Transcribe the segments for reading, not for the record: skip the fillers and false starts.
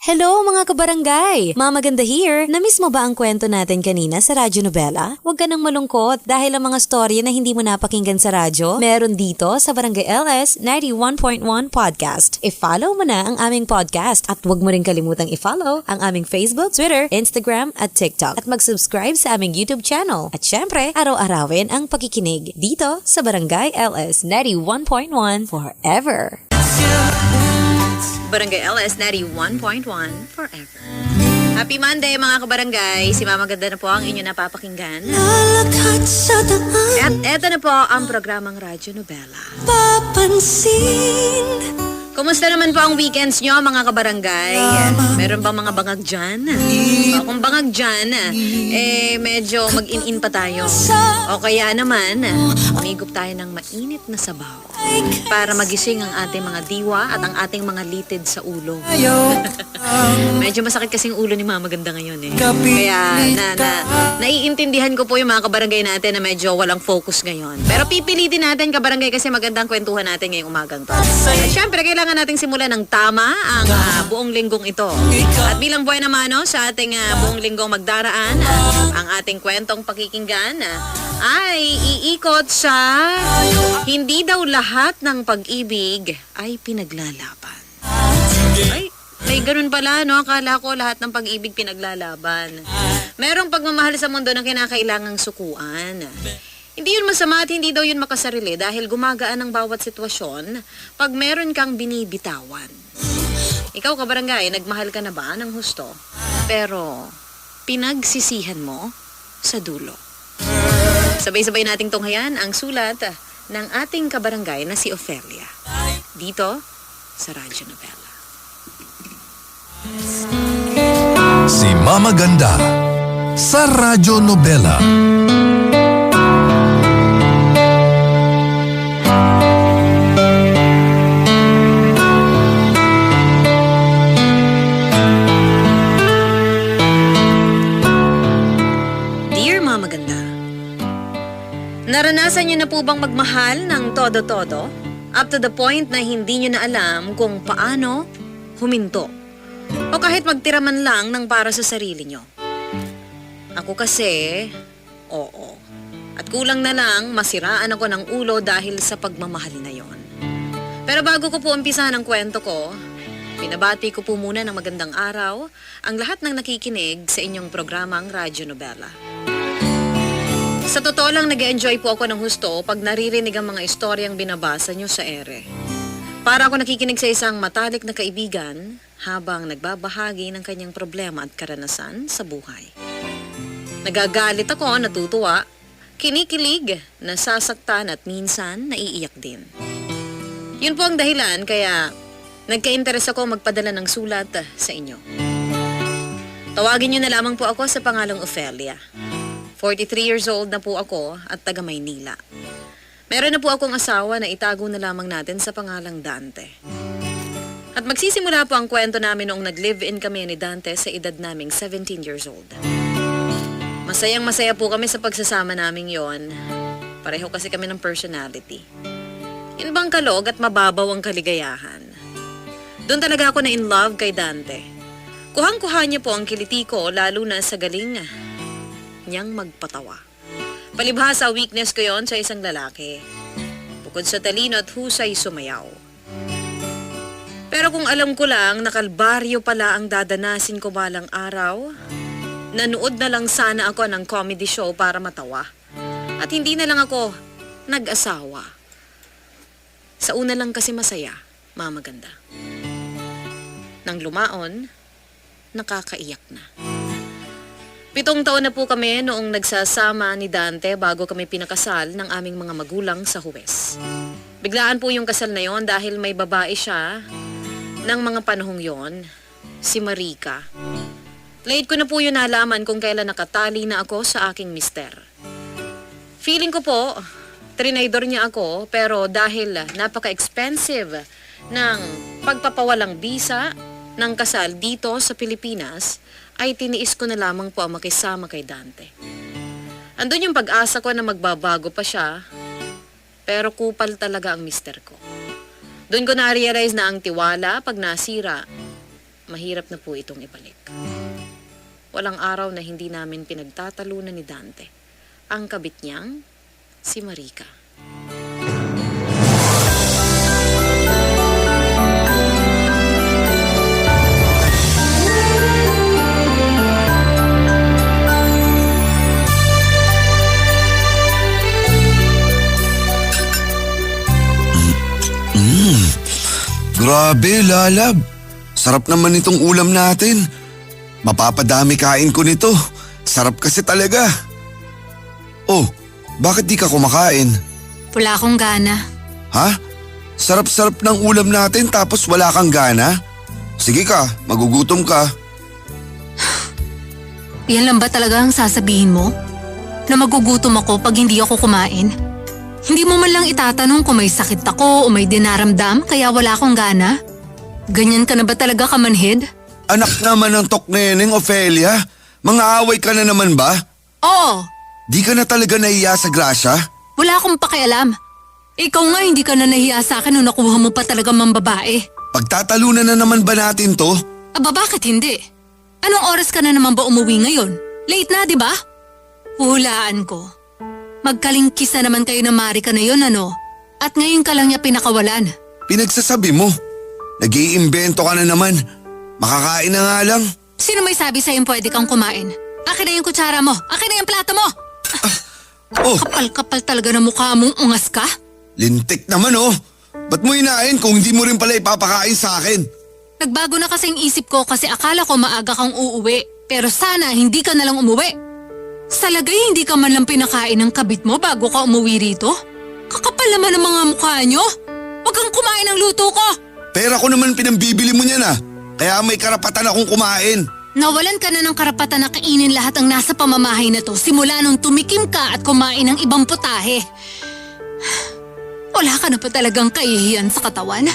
Hello mga kabarangay! Mamaganda here! Namiss mo ba ang kwento natin kanina sa Radyo Nobela? Huwag ka nang malungkot dahil ang mga storya na hindi mo napakinggan sa radyo, meron dito sa Barangay LS 91.1 Podcast. I-follow mo na ang aming podcast at huwag mo rin kalimutang i-follow ang aming Facebook, Twitter, Instagram at TikTok at mag-subscribe sa aming YouTube channel. At syempre, araw-arawin ang pakikinig dito sa Barangay LS 91.1 forever! Barangay LS 91.1 forever. Happy Monday mga kabarangay. Si Mama Ganda na po ang inyo napapakinggan. At eto na po ang programang Radyo Nobela. Kumusta naman po ang weekends nyo mga kabarangay? Meron bang mga bangag dyan? Kung bangag dyan, medyo mag-in-in pa tayo. O kaya naman, umigop tayo ng mainit na sabaw para magising ang ating mga diwa at ang ating mga litid sa ulo. Medyo masakit kasing ulo ni Mama Ganda ngayon eh. Kaya naiintindihan ko po yung mga kabarangay natin na medyo walang focus ngayon. Pero pipilitin natin kabarangay kasi magandang kwentuhan natin ngayong umagang to. At syempre, kailangan nating simulan ng tama ang buong linggong ito. At bilang buhay naman sa ating buong linggong magdaraan, ang ating kwentong pakikinggan ay iikot sa hindi daw lahat ng pag-ibig ay pinaglalaban. Ay, may ganun pala, no? Akala ko lahat ng pag-ibig pinaglalaban. Merong pagmamahal sa mundo na kinakailangang sukuan. Hindi yun masama at hindi daw yun makasarili dahil gumagaan ang bawat sitwasyon pag meron kang binibitawan. Ikaw kabarangay, nagmahal ka na ba ng husto? Pero pinagsisihan mo sa dulo. Sabay-sabay nating tunghayan ang sulat ng ating kabarangay na si Ofelia. Dito sa Radyo Nobela. Si Mama Ganda sa Radyo Nobela. Naranasan niyo na po bang magmahal ng todo-todo? Up to the point na hindi niyo na alam kung paano huminto. O kahit magtira man lang ng para sa sarili niyo. Ako kasi, oo. At kulang na lang masiraan ako ng ulo dahil sa pagmamahal na yon. Pero bago ko po umpisahan ang kwento ko, pinabati ko po muna ng magandang araw ang lahat ng nakikinig sa inyong programang Radyo Nobela. Sa totoo lang, nag-enjoy po ako ng husto pag naririnig ang mga istoryang binabasa nyo sa ere. Para ako nakikinig sa isang matalik na kaibigan habang nagbabahagi ng kanyang problema at karanasan sa buhay. Nagagalit ako, natutuwa, kinikilig, nasasaktan at minsan naiiyak din. Yun po ang dahilan kaya nagka-interes ako magpadala ng sulat sa inyo. Tawagin nyo na lamang po ako sa pangalang Ofelia. 43 years old na po ako at taga Maynila. Meron na po akong asawa na itago na lamang natin sa pangalang Dante. At magsisimula po ang kwento namin noong nag-live-in kami ni Dante sa edad naming 17 years old. Masayang masaya po kami sa pagsasama naming yon. Pareho kasi kami ng personality. Yun bang kalog at mababaw ang kaligayahan. Doon talaga ako na in love kay Dante. Kuhang-kuha niya po ang kiliti ko lalo na sa galing niyang magpatawa. Palibhasa weakness ko yon sa isang lalaki. Bukod sa talino at husay sumayaw. Pero kung alam ko lang na kalbaryo pala ang dadanasin ko balang araw, nanood na lang sana ako ng comedy show para matawa. At hindi na lang ako nag-asawa. Sa una lang kasi masaya, Mama Ganda. Nang lumaon, nakakaiyak na. 7 taon na po kami noong nagsasama ni Dante bago kami pinakasal ng aming mga magulang sa Huwes. Biglaan po yung kasal na yon dahil may babae siya ng mga panahong yon, si Marika. Late ko na po yun nalaman kung kailan nakatali na ako sa aking mister. Feeling ko po, trinaydor niya ako pero dahil napaka-expensive ng pagpapawalang bisa ng kasal dito sa Pilipinas, ay tiniis ko na lamang po ang makisama kay Dante. Andun yung pag-asa ko na magbabago pa siya, pero kupal talaga ang mister ko. Doon ko na-realize na ang tiwala pag nasira, mahirap na po itong ibalik. Walang araw na hindi namin pinagtatalunan ni Dante ang kabit niyang si Marica. Grabe, Lalab. Sarap naman itong ulam natin. Mapapadami kain ko nito. Sarap kasi talaga. Oh, bakit di ka kumakain? Wala akong gana. Ha? Sarap-sarap ng ulam natin tapos wala kang gana? Sige ka, magugutom ka. Yan lang ba talaga ang sasabihin mo? Na magugutom ako pag hindi ako kumain? Hindi mo man lang itatanong kung may sakit ako o may dinaramdam kaya wala akong gana? Ganyan ka na ba talaga kamanhid? Anak naman ng tokneneng, Ophelia. Mga away ka na naman ba? Oo, Di ka na talaga nahiya sa grasya? wala akong pakialam. Ikaw nga hindi ka na nahiya sa akin nung nakuha mo pa talaga mambabae. Pagtatalunan na naman ba natin to? Aba bakit hindi? Anong oras ka na naman ba umuwi ngayon? Late na, di ba? Huhulaan ko. Magkalingkis na naman kayo na Marica na yon ano? At ngayon ka lang niya pinakawalan. Pinagsasabi mo. Nag-iimbento ka na naman. Makakain na nga lang. Sino may sabi sa'yo pwede kang kumain? Akin na yung kutsara mo. Akin na yung plato mo. Oh, Kapal-kapal talaga na mukha mong ungas ka. lintik naman oh. Ba't mo hinain kung hindi mo rin pala ipapakain sa akin? Nagbago na kasing isip ko kasi akala ko maaga kang uuwi. Pero sana hindi ka nalang umuwi. Sa lagay hindi ka man lang pinakain ng kabit mo bago ka umuwi rito? Kakapal naman ang mga mukha nyo. Huwag kang kumain ng luto ko. Pera ko naman pinambibili mo niyan ah. Kaya may karapatan akong kumain. Nawalan ka na ng karapatan na kainin lahat ang nasa pamamahay na to simula nung tumikim ka at kumain ng ibang putahe. Wala ka na pa talagang kahihiyan sa katawan?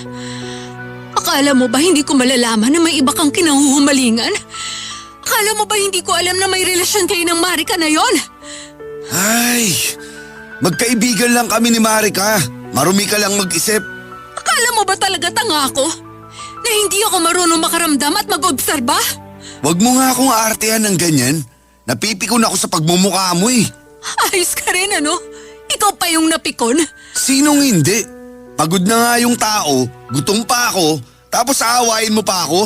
Akala mo ba hindi ko malalaman na may iba kang kinahuhumalingan? Akala mo ba hindi ko alam na may relasyon kayo ng Marica na yon? Ay, magkaibigan lang kami ni Marica. Marumi ka lang mag-isip. Akala mo ba talaga tanga ako? Na hindi ako marunong makaramdam at mag-obserba? Huwag mo nga akong aartehan ng ganyan. Napipikon ako sa pagmumukha mo eh. Ayos ka rin ano? Ikaw pa yung napikon? Sinong hindi? Pagod na nga yung tao, gutom pa ako, tapos aawain mo pa ako?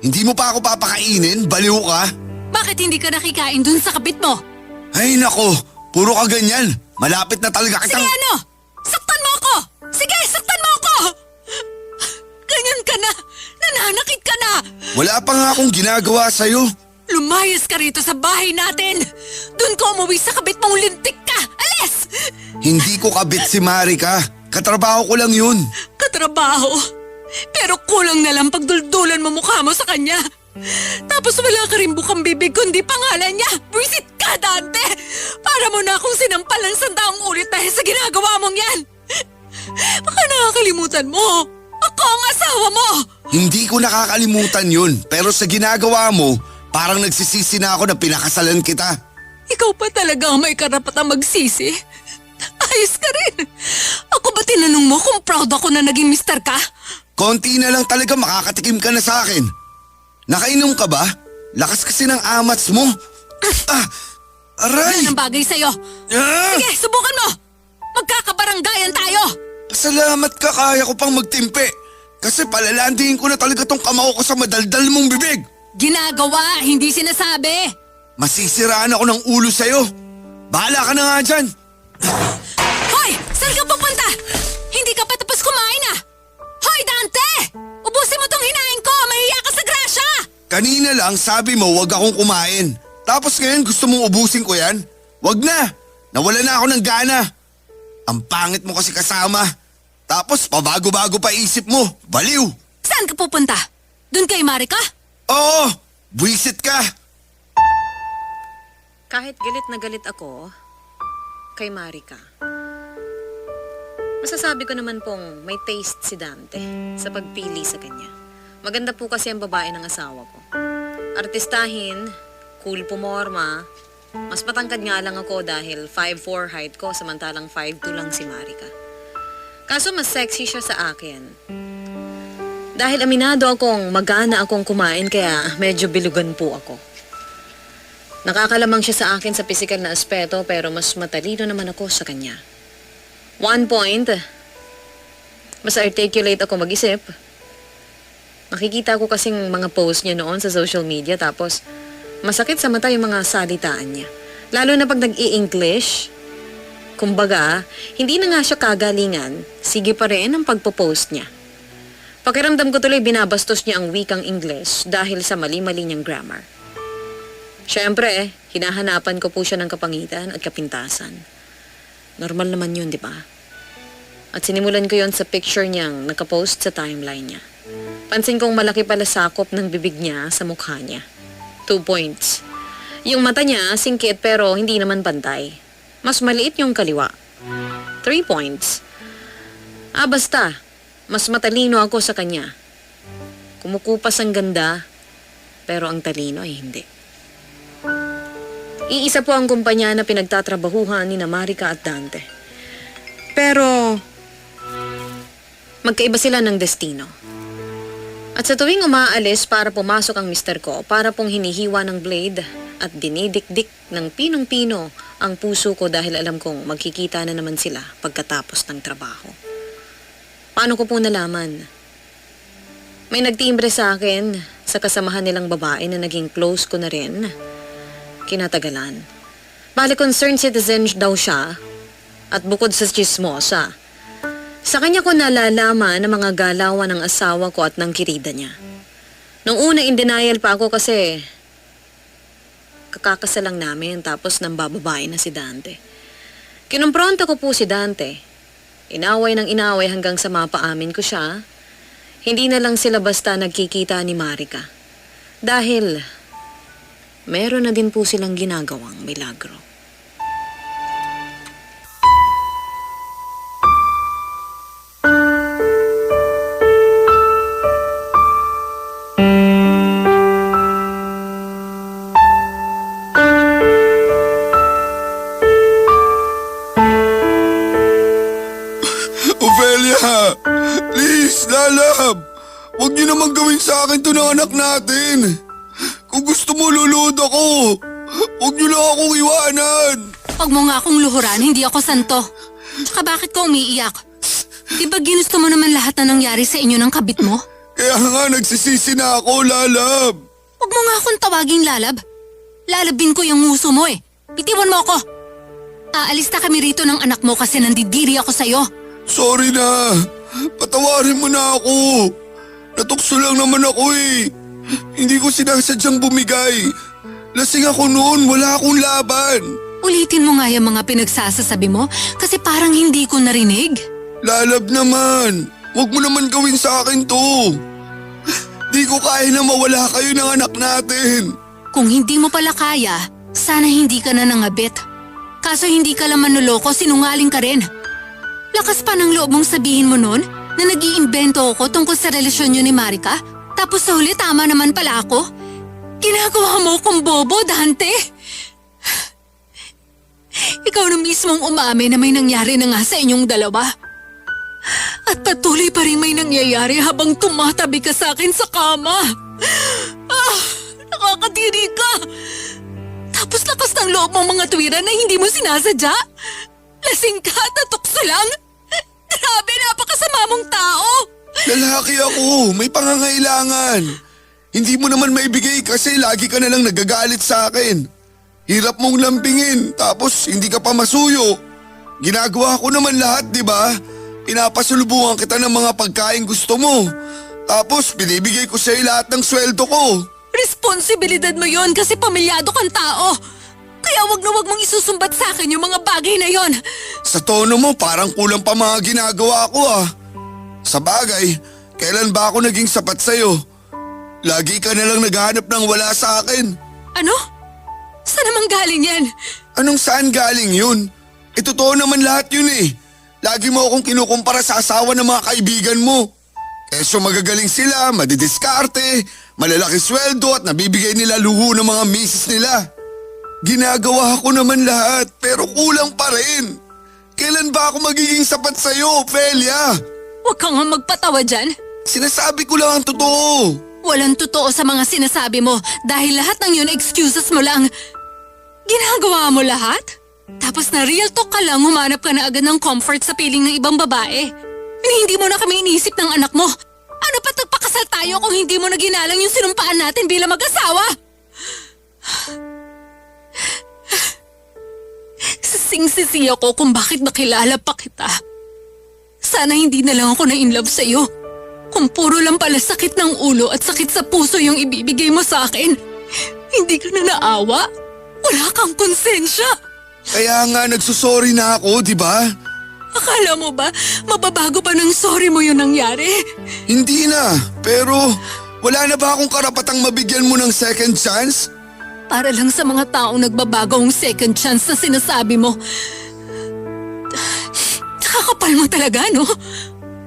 Hindi mo pa ako papakainin? Baliw ka? Bakit hindi ka nakikain dun sa kapit mo? Ay nako, puro ka ganyan. Malapit na talaga kitang... Sige ano? Saktan mo ako! Sige, saktan mo ako! Ganyan ka na! Nananakit ka na! Wala pa nga akong ginagawa sa'yo. Lumayas ka rito sa bahay natin! Doon ka umuwi sa kabit mong lintik ka! Alis! Hindi ko kabit si Marica. Katrabaho ko lang yun. Katrabaho! Pero kulang na lang pagduldulan mo mukha mo sa kanya. Tapos wala ka rin bukang bibig kundi pangalan niya. Visit ka, Dante! Para mo na akong sinampal ng sandaang ulit dahil sa ginagawa mong yan. Baka nakakalimutan mo. Ako ang asawa mo. Hindi ko nakakalimutan yun. Pero sa ginagawa mo, parang nagsisisi na ako na pinakasalan kita. Ikaw pa talaga ang may karapatang magsisi. Ayos ka rin. Ako ba tinanong mo kung proud ako na naging mister ka? Konti na lang talaga makakatikim ka na sa akin. Nakainom ka ba? Lakas kasi ng amats mo. Aray! Yan ang bagay sa'yo. Ah! Sige, subukan mo. Magkakabaranggayan tayo. Salamat ka, kaya ko pang magtimpe. Kasi palalandihin ko na talaga tong kamao ko sa madaldal mong bibig. Ginagawa, hindi sinasabi. Masisiraan ako ng ulo sa'yo. Bahala ka na nga dyan. Hoy! Saan ka pupunta? Hindi ka pa tapos kumain ah! Hoy, Dante! Ubusin mo tong hinain ko! Mahiya ka sa grasya! Kanina lang sabi mo wag akong kumain. Tapos ngayon gusto mong ubusin ko yan? Wag na! Nawala na ako ng gana. Ang pangit mo kasi kasama. Tapos pabago-bago pa isip mo. Baliw! Saan ka pupunta? Doon kay Marica? Oo! Buisit ka! Kahit galit na galit ako kay Marica, masasabi ko naman pong may taste si Dante sa pagpili sa kanya. Maganda po kasi ang babae ng asawa ko. Artistahin, cool pumorma, mas matangkad nga lang ako dahil 5'4" height ko samantalang 5'2" lang si Marica. Kaso mas sexy siya sa akin. Dahil aminado akong magana akong kumain kaya medyo bilugan po ako. Nakakalamang siya sa akin sa pisikal na aspeto pero mas matalino naman ako sa kanya. 1 point, mas articulate ako mag-isip. Nakikita ko kasing mga post niya noon sa social media tapos masakit sa mata yung mga salitaan niya. Lalo na pag nag-i-English. Kumbaga, hindi na nga siya kagalingan, sige pa rin ang pagpo-post niya. Pakiramdam ko tuloy binabastos niya ang wikang Ingles dahil sa mali-mali niyang grammar. Siyempre, hinahanapan ko po siya ng kapangitan at kapintasan. Normal naman yun, di ba? At sinimulan ko yon sa picture niyang nakapost sa timeline niya. Pansin kong malaki pala sakop ng bibig niya sa mukha niya. 2 points. Yung mata niya, singkit pero hindi naman pantay. Mas maliit yung kaliwa. 3 points. Basta. Mas matalino ako sa kanya. Kumukupas ang ganda, pero ang talino ay hindi. Iisa po ang kumpanya na pinagtatrabahuhan ni Marika at Dante. Pero, magkaiba sila ng destino. At sa tuwing umaalis para pumasok ang mister ko, para pong hinihiwa ng blade at dinidikdik ng pinong-pino ang puso ko dahil alam kong magkikita na naman sila pagkatapos ng trabaho. Paano ko po nalaman? May nagtimbre sa akin sa kasamahan nilang babae na naging close ko na rin. Kinatagalan. Bale concerned citizen daw siya at bukod sa chismosa. Sa kanya ko nalalaman ang mga galawan ng asawa ko at ng kirida niya. Nung una in denial pa ako kasi kakakasal lang namin tapos nang bababae na si Dante. Kinumpronta ko po si Dante. Inaway ng inaway hanggang sa mapaamin ko siya. Hindi na lang sila basta nagkikita ni Marika. Dahil meron na din po silang ginagawang milagro. Ophelia! Please, lalab! Huwag niyo naman gawin sa akin to ng anak natin. Kung gusto mo, lulod ako. Huwag niyo lang akong iwanan. Huwag mo nga akong luhuran, hindi ako santo. Tsaka bakit ka umiiyak? Di ba ginusto mo naman lahat na nangyari sa inyo ng kabit mo? Kaya nga nagsisisi na ako, lalab. Huwag mo nga akong tawaging lalab. Lalabin ko yung nguso mo eh. Bitiwan mo ako. Aalis na kami rito ng anak mo kasi nandidiri ako sa'yo. Sorry na. Patawarin mo na ako. Natukso lang naman ako eh. Hindi ko sinasadyang bumigay. Lasing ako noon, wala akong laban. Ulitin mo nga yung mga pinagsasasabi mo kasi parang hindi ko narinig. Lalab naman. Huwag mo naman gawin sa akin to. Di ko kaya na mawala kayo ng anak natin. Kung hindi mo pala kaya, sana hindi ka na nangabit. Kaso hindi ka lang manloloko, sinungaling ka rin. Lakas pa ng loob mong sabihin mo nun na nag-iimbento ako tungkol sa relasyon niyo ni Marika? Tapos sa huli tama naman pala ako? Ginagawa mo akong bobo, Dante! Ikaw na mismong umamin na may nangyari na nga sa inyong dalawa. At patuloy pa rin may nangyayari habang tumatabi ka sa akin sa kama. Nakakadiri ka! Tapos lakas ng loob mong mga tuwiran na hindi mo sinasadya? Lasing ka at natukso lang? Grabe, napakasama mong tao! Lalaki ako, may pangangailangan. Hindi mo naman maibigay kasi lagi ka na lang nagagalit sa akin. Hirap mong lambingin, tapos hindi ka pa masuyo. Ginagawa ko naman lahat, di ba? Pinapasulubungan kita ng mga pagkain gusto mo. Tapos binibigay ko sa'yo lahat ng sweldo ko. Responsibilidad mo yon kasi pamilyado kang tao. Kaya wag na wag mong isusumbat sa akin yung mga bagay na yon. Sa tono mo, parang kulang pa mga ginagawa ko ah. Sa bagay, kailan ba ako naging sapat sa'yo? Lagi ka na lang naghahanap ng wala sa akin. Ano? Saan naman galing yan? Anong saan galing yun? Totoo naman lahat yun eh. Lagi mo akong kinukumpara sa asawa ng mga kaibigan mo. Keso magagaling sila, madidiskarte, malalaki sweldo at nabibigay nila luho ng mga misis nila. Ginagawa ko naman lahat pero kulang pa rin. Kailan ba ako magiging sapat sa'yo, Ophelia? Huwag kang nga magpatawa dyan. Sinasabi ko lang ang totoo. Walang totoo sa mga sinasabi mo dahil lahat ng yun excuses mo lang. Ginagawa mo lahat? Tapos na real talk ka lang, humanap ka na agad ng comfort sa piling ng ibang babae. Hindi mo na kami iniisip ng anak mo. Ano pa nagpakasal tayo kung hindi mo na ginalang yung sinumpaan natin bilang mag-asawa? Sising-sisi ako kung bakit nakilala pa kita. Sana hindi na lang ako na-inlove sa'yo. Kung puro lang pala sakit ng ulo at sakit sa puso yung ibibigay mo sa akin, hindi ka na naawa? Wala kang konsensya? Kaya nga nagsusorry na ako, di ba? Akala mo ba, mababago pa ng sorry mo yung nangyari? Hindi na, pero wala na ba akong karapatang mabigyan mo ng second chance? Para lang sa mga taong nagbabago ang second chance na sinasabi mo. Nakakapal mo talaga, no?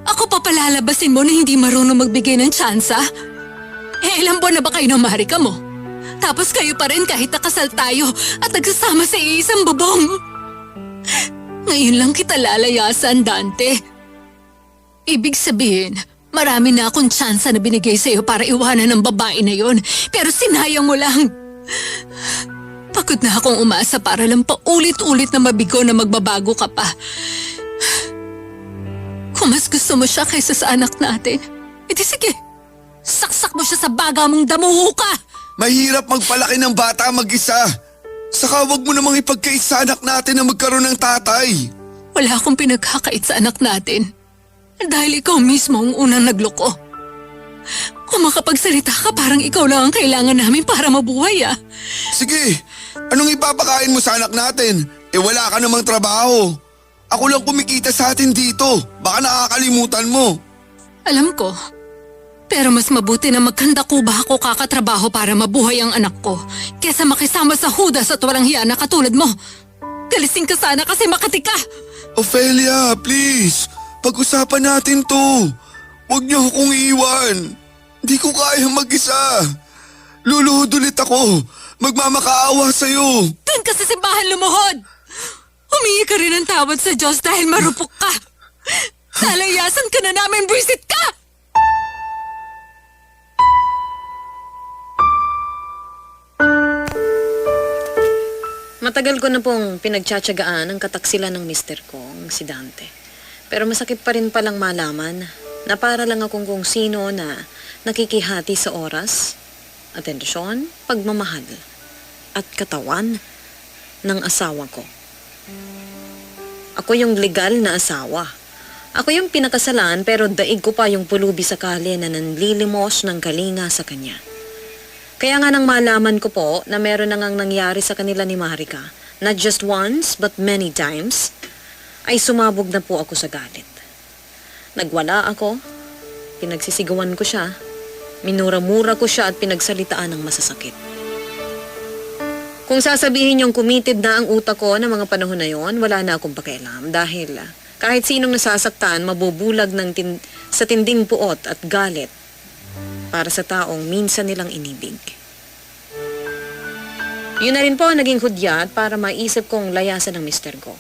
Ako pa palalabasin mo na hindi marunong magbigay ng tsansa? Ilang buwan na ba kayo ng marika mo? Tapos kayo pa rin kahit nakasal tayo at nagsasama sa iisang bubong. Ngayon lang kita lalayasan, Dante. Ibig sabihin, marami na akong tsansa na binigay sa'yo para iwanan ng babae na yon, pero sinayang mo lang. Pagod na akong umasa para lang paulit-ulit na mabigo na magbabago ka pa. Kung mas gusto mo siya kaysa sa anak natin, edi sige, saksak mo siya sa baga mong damuho ka! Mahirap magpalaki ng bata mag-isa. Saka wag mo namang ipagkait sa anak natin na magkaroon ng tatay. Wala akong pinagkakait sa anak natin. Dahil ikaw mismo ang unang nagloko. Kung makapagsalita ka, parang ikaw lang ang kailangan namin para mabuhay, ah. Sige, anong ipapakain mo sa anak natin? Wala ka namang trabaho. Ako lang kumikita sa atin dito. Baka nakakalimutan mo. Alam ko. Pero mas mabuti na magkanda-kuba ako kakatrabaho para mabuhay ang anak ko kesa makisama sa hudas at walang hiya na katulad mo. Galising ka sana kasi Makati ka. Ophelia, please. Pag-usapan natin to. Huwag niyo akong iiwan. Hindi ko kaya mag-isa. Luluhod ulit ako. Magmamakaawa sa'yo. Doon ka sa simbahan lumuhod. Humingi ka rin ng tawad sa Diyos dahil marupok ka. Lalayasan ka na namin, buwisit ka! Matagal ko na pong pinagtsatsagaan ang kataksilan ng mister ko, ang si Dante. Pero masakit pa rin palang malaman na para lang akong kung sino na nakikihati sa oras, atensyon, pagmamahal, at katawan ng asawa ko. Ako yung legal na asawa. Ako yung pinakasalan pero daig ko pa yung pulubi sa kali na nanlilimos ng kalinga sa kanya. Kaya nga nang malaman ko po na meron na ngang nangyari sa kanila ni Marika, not just once but many times, ay sumabog na po ako sa galit. Nagwala ako, pinagsisigawan ko siya, minura-mura ko siya at pinagsalitaan ng masasakit. Kung sasabihin yung committed na ang utak ko ng mga panahon na yon, wala na akong pakialam dahil kahit sinong nasasaktan, mabubulag sa tinding puot at galit para sa taong minsan nilang inibig. Yun na rin po ang naging hudyat para maisip kong layasan ng mister ko.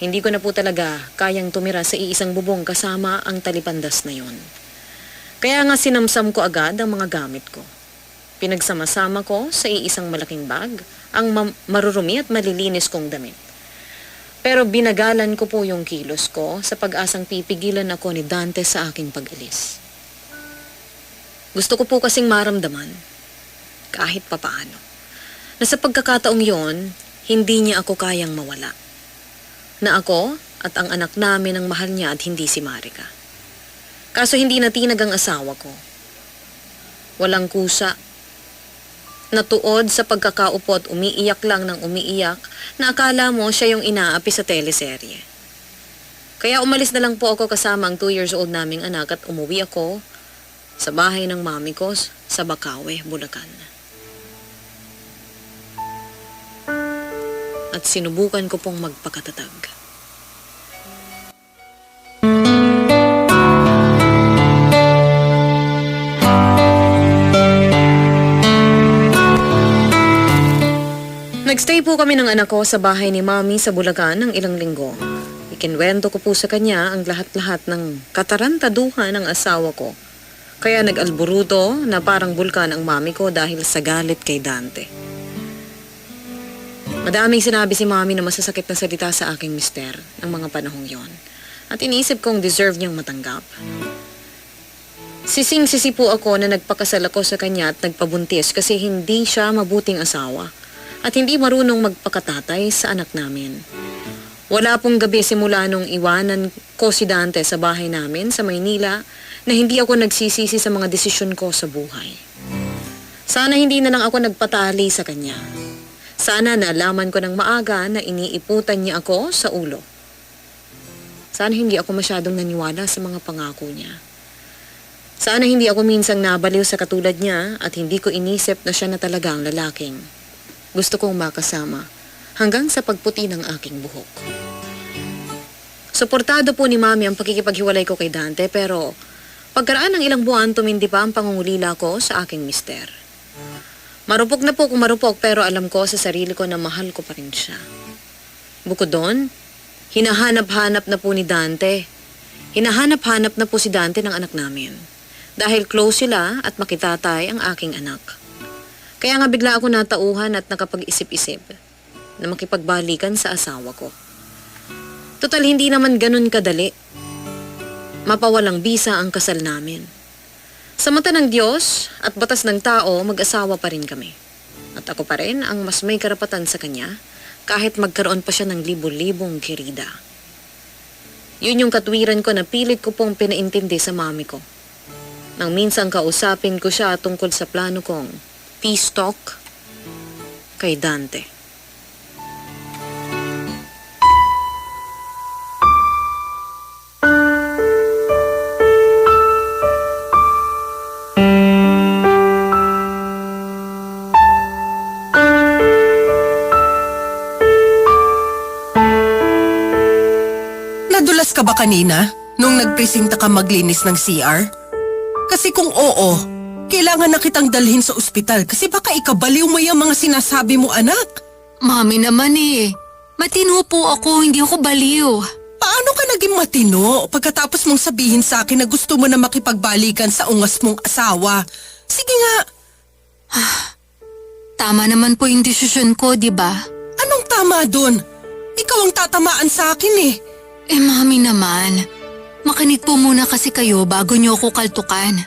Hindi ko na po talaga kayang tumira sa iisang bubong kasama ang talipandas na yon. Kaya nga sinamsam ko agad ang mga gamit ko. Pinagsama-sama ko sa iisang malaking bag ang marurumi at malilinis kong damit. Pero binagalan ko po yung kilos ko sa pag-asang pipigilan ako ni Dante sa aking pag-alis. Gusto ko po kasing maramdaman, kahit papaano, na sa pagkakataong yon, hindi niya ako kayang mawala. Na ako at ang anak namin ang mahal niya at hindi si Marika. Kaso hindi natinag ang asawa ko. Walang kusa. Natuod sa pagkakaupo at umiiyak lang ng umiiyak na akala mo siya yung inaapi sa teleserye. Kaya umalis na lang po ako kasama ang 2 years old naming anak at umuwi ako sa bahay ng mami ko sa Bacaue, Bulacan. At sinubukan ko pong magpakatatag. Nagstay po kami ng anak ko sa bahay ni Mami sa Bulacan ng ilang linggo. Ikinwento ko po sa kanya ang lahat-lahat ng katarantaduhan ng asawa ko Kaya nag-alburuto na parang bulkan ang mami ko dahil sa galit kay Dante. Madaming sinabi si mami na masasakit na salita sa aking mister ng mga panahong yon. At iniisip kong deserve niyang matanggap. Sising-sisi po ako na nagpakasal ako sa kanya at nagpabuntis kasi hindi siya mabuting asawa at hindi marunong magpakatatay sa anak namin. Wala pong gabi simula nung iwanan ko si Dante sa bahay namin sa Maynila na hindi ako nagsisisi sa mga desisyon ko sa buhay. Sana hindi na lang ako nagpatali sa kanya. Sana naalaman ko ng maaga na iniiputan niya ako sa ulo. Sana hindi ako masyadong naniwala sa mga pangako niya. Sana hindi ako minsang nabaliw sa katulad niya at hindi ko inisip na siya na talaga ang lalaking gusto kong makasama hanggang sa pagputi ng aking buhok. Suportado po ni Mami ang pakikipaghiwalay ko kay Dante pero pagkaraan ng ilang buwan tumindi pa ang pangungulila ko sa aking mister. Marupok na po kung marupok pero alam ko sa sarili ko na mahal ko pa rin siya. Bukod doon, hinahanap-hanap na po ni Dante. Hinahanap-hanap na po si Dante ng anak namin. Dahil close sila at makitatay ang aking anak. Kaya nga bigla ako natauhan at nakapag-isip-isip na makipagbalikan sa asawa ko. Total hindi naman ganun kadali. Mapawalang bisa ang kasal namin. Sa mata ng Diyos at batas ng tao, mag-asawa pa rin kami. At ako pa rin ang mas may karapatan sa kanya kahit magkaroon pa siya ng libo-libong kirida. Yun yung katwiran ko na pilit ko pong pinaintindi sa mami ko. Nang minsan kausapin ko siya tungkol sa plano kong peace talk kay Dante. Nadulas ka ba kanina nung nagpresinta ka maglinis ng CR? Kasi kung oo, kailangan na kitang dalhin sa ospital kasi baka ikabaliw mo yung mga sinasabi mo, anak. Mami naman eh. Matino po ako, hindi ako baliw. Paano ka naging matino pagkatapos mong sabihin sa akin na gusto mo na makipagbalikan sa ungas mong asawa? Sige nga. Tama naman po yung desisyon ko, di ba? Anong tama dun? Ikaw ang tatamaan sa akin eh. Eh mami naman, makinig po muna kasi kayo bago niyo ako kaltukan.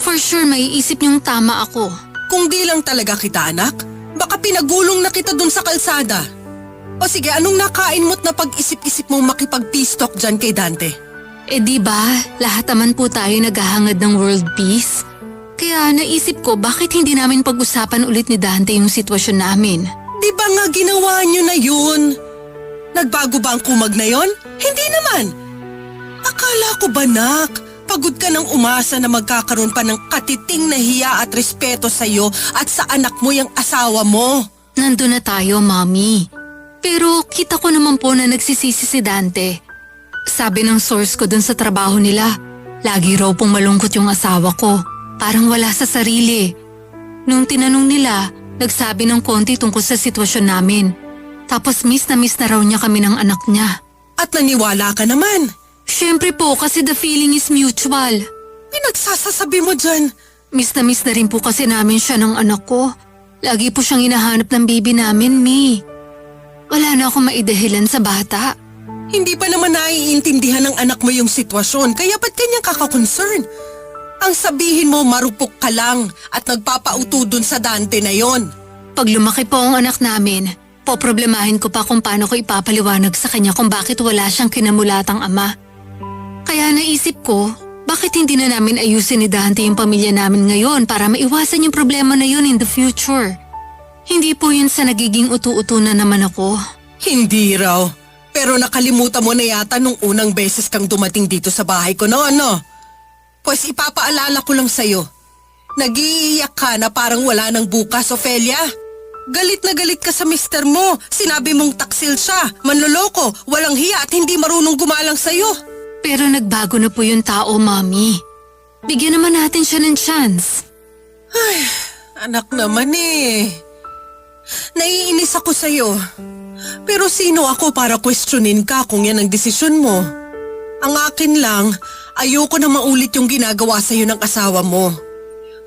For sure maiisip niyong tama ako. Kung di lang talaga kita, anak, baka pinagulong na kita dun sa kalsada. O sige, anong nakain mo't na pag-isip-isip mong makipag-peace talk dyan kay Dante? Eh di ba, lahat naman po tayo naghahangad ng world peace. Kaya naisip ko bakit hindi namin pag-usapan ulit ni Dante yung sitwasyon namin. Di ba nga ginawa niyo na yun? Nagbago ba ang kumag na yon? Hindi naman. Akala ko ba, nak, pagod ka ng umasa na magkakaroon pa ng katiting na hiya at respeto sa iyo at sa anak mo yung asawa mo? Nandun na tayo, Mami. Pero kita ko naman po na nagsisisi si Dante. Sabi ng source ko dun sa trabaho nila, lagi raw pong malungkot yung asawa ko. Parang wala sa sarili. Nung tinanong nila, nagsabi ng konti tungkol sa sitwasyon namin. Tapos miss na raw niya kami ng anak niya. At naniwala ka naman. Siyempre po kasi the feeling is mutual. Pinagsasasabi mo dyan. Miss na rin po kasi namin siya ng anak ko. Lagi po siyang hinahanap ng baby namin, Mi. Wala na akong maidahilan sa bata. Hindi pa naman naiintindihan ng anak mo yung sitwasyon, kaya ba't kanyang kaka-concern? Ang sabihin mo marupok ka lang at nagpapauto dun sa Dante na yon. Pag lumaki po ang anak namin, poproblemahin ko pa kung paano ko ipapaliwanag sa kanya kung bakit wala siyang kinamulatang ama. Kaya naisip ko, bakit hindi na namin ayusin ni Dante yung pamilya namin ngayon para maiwasan yung problema na yun in the future? Hindi po yun sa nagiging utu-utu na naman ako. Hindi raw. Pero nakalimutan mo na yata nung unang beses kang dumating dito sa bahay ko noon, no? Pues ipapaalala ko lang sa'yo. Nag-iiyak ka na parang wala nang bukas, Ophelia. Galit na galit ka sa mister mo. Sinabi mong taksil siya, manloloko, walang hiya at hindi marunong gumalang sa'yo. Pero nagbago na po yung tao, Mami. Bigyan naman natin siya ng chance. Ay, anak naman eh. Naiinis ako sa'yo. Pero sino ako para questionin ka kung yan ang desisyon mo? Ang akin lang, Ayoko na maulit yung ginagawa sa'yo ng asawa mo.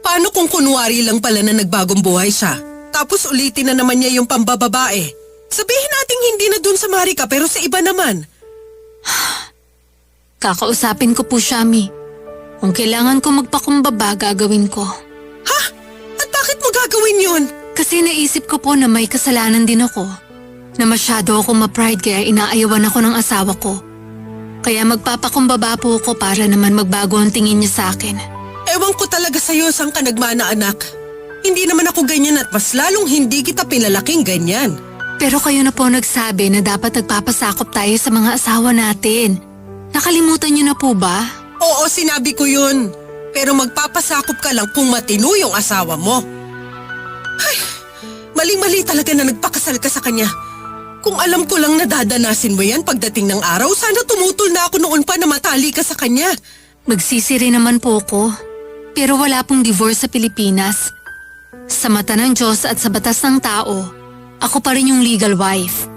Paano kung kunwari lang pala na nagbagong buhay siya? Tapos ulitin na naman niya yung pambababae. Sabihin nating hindi na dun sa Marika pero sa iba naman. Kakausapin ko po siya, Mi. Kung kailangan ko magpakumbaba, gagawin ko. Ha? At bakit mo gagawin yun? Kasi naisip ko po na may kasalanan din ako. Na masyado ako ma-pride kaya inaayawan ako ng asawa ko. Kaya magpapakumbaba po ako para naman magbago ang tingin niya sa akin. Ewan ko talaga sa'yo saan ka nagmana anak. Hindi naman ako ganyan at mas lalong hindi kita pinalaking ganyan. Pero kayo na po nagsabi na dapat nagpapasakop tayo sa mga asawa natin. Nakalimutan niyo na po ba? Oo, sinabi ko yun. Pero magpapasakop ka lang kung matino yung asawa mo. Ay, maling-mali talaga na nagpakasal ka sa kanya. Kung alam ko lang nadadanasin mo yan pagdating ng araw, sana tumutol na ako noon pa na matali ka sa kanya. Magsisiri naman po ko. Pero wala pong divorce sa Pilipinas. Sa mata ng Diyos at sa batas ng tao, ako pa rin yung legal wife.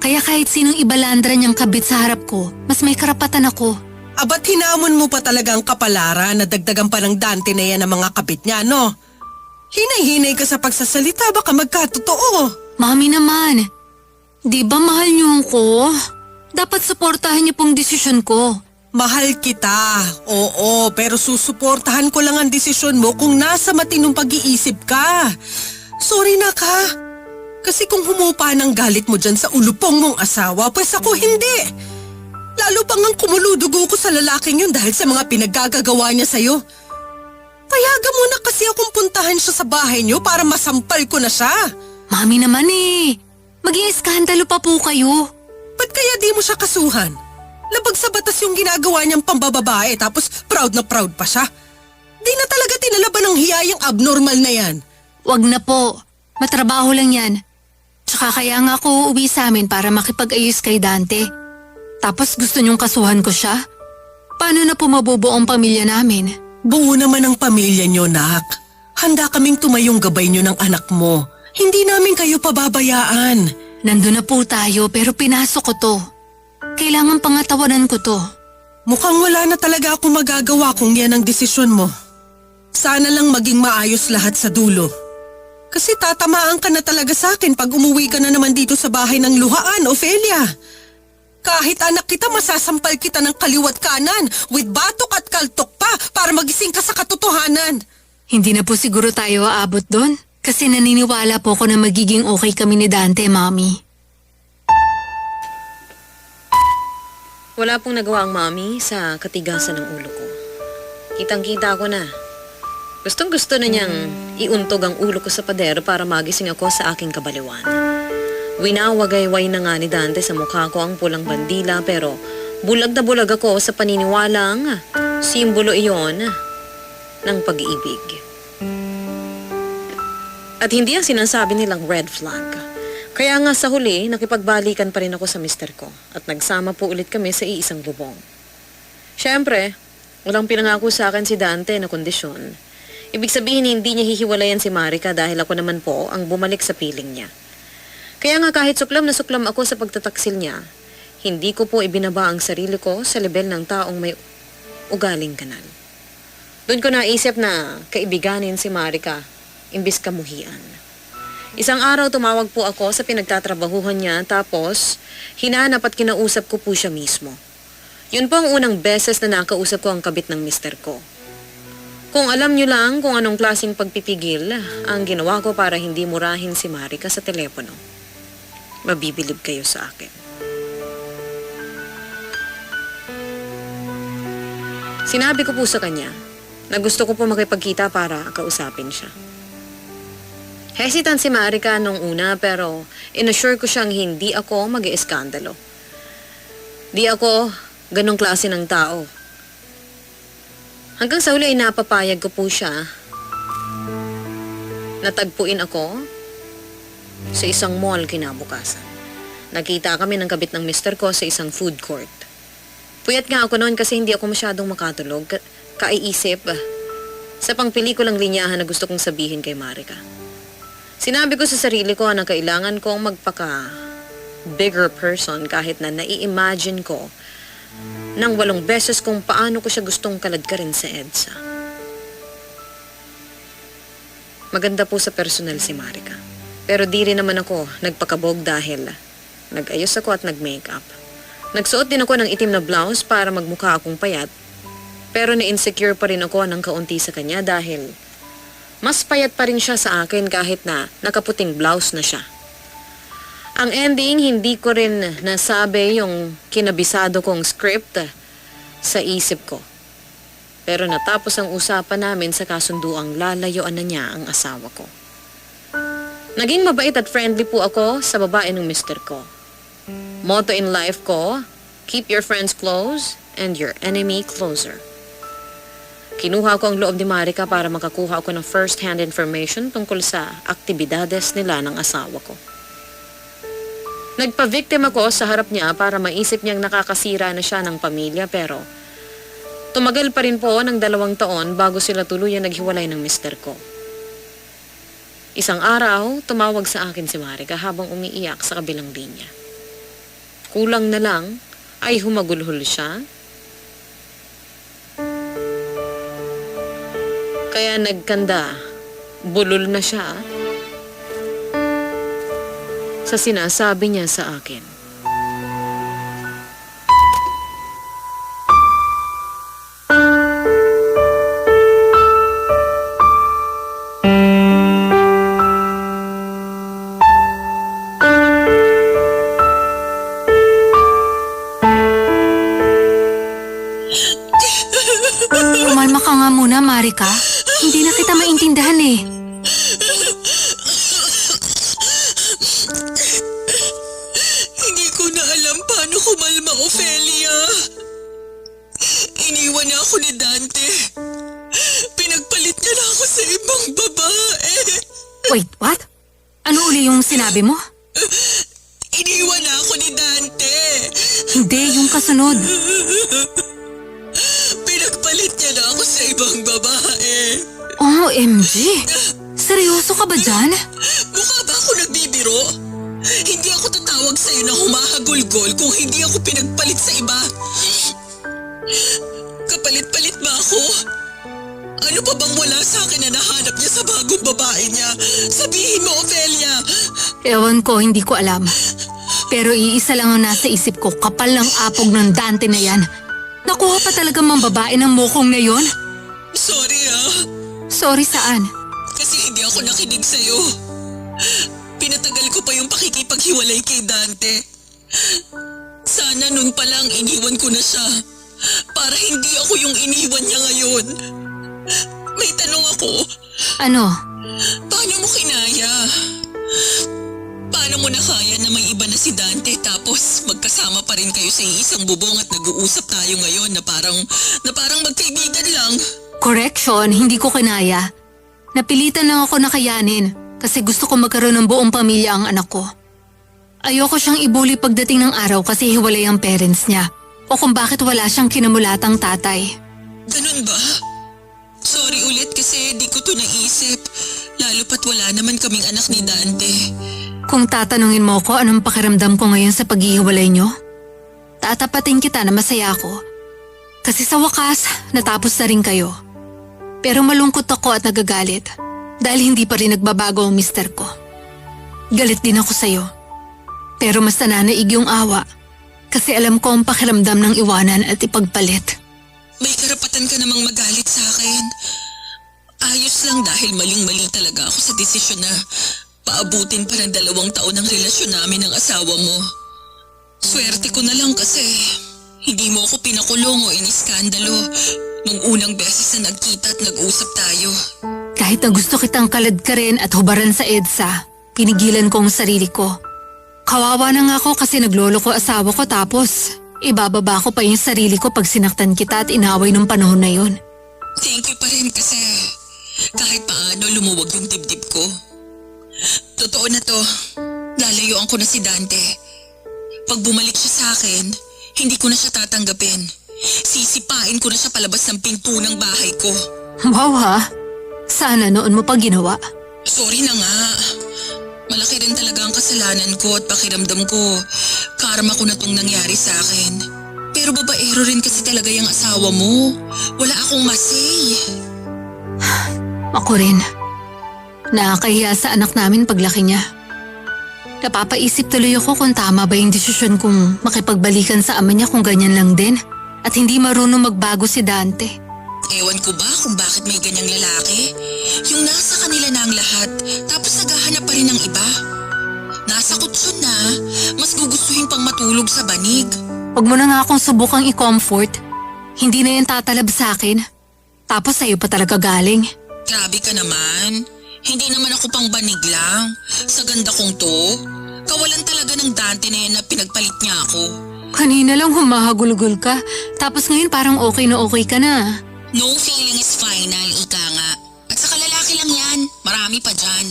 Kaya kahit sinong ibalandra niyang kabit sa harap ko, mas may karapatan ako. Abat hinamon mo pa talaga ang kapalaran na dagdagan pa ng Dante na yan ang mga kabit niya, no? Hinay-hinay ka sa pagsasalita, baka magkatotoo. Mami naman, di ba mahal niyo ko? Dapat suportahan niyo pong desisyon ko. Mahal kita, oo, pero susuportahan ko lang ang desisyon mo kung nasa matinong pag-iisip ka. Sorry na ka. Kasi kung humupa ng galit mo dyan sa ulupong mong asawa, pues ako hindi. Lalo pang ang kumuludugo ko sa lalaking yun dahil sa mga pinaggagawa niya sa'yo. Payagan mo na kasi akong puntahan siya sa bahay niyo para masampal ko na siya. Mami naman maging iskandalo pa po kayo. Ba't kaya di mo siya kasuhan? Labag sa batas yung ginagawa niyang pambababae tapos proud na proud pa siya. Di na talaga tinalaban ng hiya yung abnormal na yan. Wag na po, matrabaho lang yan. Tsaka kaya nga ako uuwi sa amin para makipag-ayos kay Dante. Tapos gusto niyong kasuhan ko siya? Paano na po mabubuo ang pamilya namin? Buo naman ang pamilya niyo, nak. Handa kaming tumayong gabay niyo ng anak mo. Hindi namin kayo pababayaan. Nandun na po tayo pero pinasok ko to. Kailangan pangatawanan ko to. Mukhang wala na talaga akong magagawa kung yan ang desisyon mo. Sana lang maging maayos lahat sa dulo. Kasi tatamaan ka na talaga sa akin pag umuwi ka na naman dito sa bahay ng luhaan, Ophelia. Kahit anak kita, masasampal kita ng kaliwat kanan with batok at kaltok pa para magising ka sa katotohanan. Hindi na po siguro tayo aabot doon. Kasi naniniwala po ako na magiging okay kami ni Dante, Mami. Wala pong nagawa ang mami sa katigasan ng ulo ko. Kitang-kita ko na. Gustong-gusto na niyang iuntog ang ulo ko sa pader para magising ako sa aking kabaliwan. Winawagayway na nga ni Dante sa mukha ko ang pulang bandila pero bulag na bulag ako sa paniniwalang simbolo iyon ng pag-ibig. At hindi ang sinasabi nilang red flag. Kaya nga sa huli, nakipagbalikan pa rin ako sa mister ko at nagsama po ulit kami sa iisang bubong. Siyempre, walang pinangako sa akin si Dante na kondisyon. Ibig sabihin hindi niya hihiwalayan si Marika dahil ako naman po ang bumalik sa piling niya. Kaya nga kahit suklam na suklam ako sa pagtataksil niya, hindi ko po ibinaba ang sarili ko sa level ng taong may ugaling kanal. Doon ko naisip na kaibiganin si Marika imbis kamuhian. Isang araw tumawag po ako sa pinagtatrabahuhan niya tapos hinanap at kinausap ko po siya mismo. Yun po ang unang beses na nakausap ko ang kabit ng mister ko. Kung alam niyo lang kung anong klaseng pagpipigil ang ginawa ko para hindi murahin si Marika sa telepono, mabibilib kayo sa akin. Sinabi ko po sa kanya na gusto ko po makipagkita para kausapin siya. Hesitant si Marika nung una pero inassure ko siyang hindi ako mag-ieskandalo. Di ako ganong klase ng tao. Hanggang sa huli ay napapayag ko po siya. Natagpuin ako sa isang mall kinabukasan. Nakita kami ng kabit ng mister ko sa isang food court. Puyat nga ako noon kasi hindi ako masyadong makatulog. Kaiisip sa pangpelikulang linyahan na gusto kong sabihin kay Marika. Sinabi ko sa sarili ko na kailangan kong magpaka-bigger person kahit na nai-imagine ko ng 8 beses kung paano ko siya gustong kaladkarin sa EDSA. Maganda po sa personal si Marika. Pero di rin naman ako nagpakabog dahil nag-ayos ako at nag-makeup. Nagsuot din ako ng itim na blouse para magmukha akong payat. Pero na-insecure pa rin ako ng kaunti sa kanya dahil mas payat pa rin siya sa akin kahit na nakaputing blouse na siya. Ang ending, hindi ko rin nasabi yung kinabisado kong script sa isip ko. Pero natapos ang usapan namin sa kasunduang lalayuan na niya ang asawa ko. Naging mabait at friendly po ako sa babae ng mister ko. Motto in life ko, keep your friends close and your enemy closer. Kinuha ko ang loob ni Marika para makakuha ako ng first-hand information tungkol sa aktibidades nila ng asawa ko. Nagpa-victim ako sa harap niya para maisip niyang nakakasira na siya ng pamilya pero tumagal pa rin po ng 2 taon bago sila tuluyan naghiwalay ng mister ko. Isang araw, tumawag sa akin si Marika habang umiiyak sa kabilang linya. Kulang na lang ay humagulhol siya. Kaya nagkanda, bulol na siya sa sinasabi niya sa akin. Kumalma ka nga muna, Marika. Hindi na kita maintindihan eh. Hindi ko na alam paano kumalma, Ophelia. Iniwan na ako ni Dante. Pinagpalit niya na ako sa ibang babae. Wait, what? Ano uli yung sinabi mo? Iniwan na ako ni Dante. Hindi, yung kasunod. Pinagpalit niya na ako sa ibang babae. OMG! Seryoso ka ba dyan? Mukha ba ako nagbibiro? Hindi ako tatawag sa'yo na humahagulgol kung hindi ako pinagpalit sa iba. Kapalit-palit ba ako? Ano pa bang wala sa akin na nahanap niya sa bagong babae niya? Sabihin mo, Ophelia! Ewan ko, hindi ko alam. Pero iisa lang ang nasa isip ko, kapal ng apog ng Dante na yan. Nakuha pa talaga mang babae ng mukong na yon? Sorry Sorry saan? kasi hindi ako nakinig sa'yo. Pinatagal ko pa yung pakikipaghiwalay kay Dante. Sana nun pa lang iniwan ko na siya. Para hindi ako yung iniwan niya ngayon. May tanong ako, Ano? paano mo kinaya? Paano mo nakaya na may iba na si Dante tapos magkasama pa rin kayo sa isang bubong at nag-uusap tayo ngayon na parang magkaibigan lang? Correction, hindi ko kinaya. Napilitan lang ako na kayanin kasi gusto ko magkaroon ng buong pamilya ang anak ko. Ayoko siyang ibuli pagdating ng araw kasi hiwalay ang parents niya o kung bakit wala siyang kinamulatang tatay. Ganun ba? Sorry ulit kasi di ko to naisip. Lalo pat wala naman kaming anak ni Dante. Kung tatanungin mo ko anong pakiramdam ko ngayon sa paghihiwalay niyo, tatapatin kita na masaya ako. Kasi sa wakas, natapos na rin kayo. Pero malungkot ako at nagagalit dahil hindi pa rin nagbabago ang mister ko. Galit din ako sa'yo. Pero mas nananaig yung awa kasi alam ko ang pakiramdam ng iwanan at ipagpalit. May karapatan ka namang magalit sa akin. Ayos lang dahil maling-mali talaga ako sa desisyon na paabutin pa ng 2 taon ang relasyon namin ng asawa mo. Swerte ko na lang kasi hindi mo ako pinakulong o iniskandalo nung unang beses na nagkita at nag-usap tayo. Kahit na gusto kitang kaladkarin at hubaran sa EDSA, pinigilan ko ang sarili ko. Kawawa na nga ako kasi naglolo ko asawa ko tapos ibababa ko pa yung sarili ko pag sinaktan kita at inaway nung panahon na yun. Thank you pa rin kasi kahit paano lumuwag yung dibdib ko. Totoo na to, lalayuan ko na si Dante. Pag bumalik siya sa akin, hindi ko na siya tatanggapin. Sisipain ko na siya palabas ng pinto ng bahay ko. Wow ha? Sana noon mo pa ginawa. Sorry na nga. Malaki rin talaga ang kasalanan ko at pakiramdam ko, karma ko na tong nangyari sa akin. Pero babaero Masyadoro rin kasi talaga yung asawa mo. Wala akong masay. Ako rin. Nakakahiya sa anak namin paglaki niya. Napapaisip tuloy ako kung tama ba yung desisyon kong makipagbalikan sa ama niya kung ganyan lang din at hindi marunong magbago si Dante. Ewan ko ba kung bakit may ganyang lalaki? Yung nasa kanila na ang lahat, tapos naghahanap pa rin ng iba. Nasa kutsyon na, mas gugustuhin pang matulog sa banig. Huwag mo na nga akong subukang i-comfort. Hindi na yan tatalab sa akin. Tapos sa'yo pa talaga galing. Grabe ka naman. Hindi naman ako pang banig lang. Sa ganda kong to, kawalan talaga ng Dante na yan na pinagpalit niya ako. Kanina lang humahagulgol ka, tapos ngayon parang okay na okay ka na. No feeling is final, ika nga. At saka lalaki lang yan, marami pa dyan.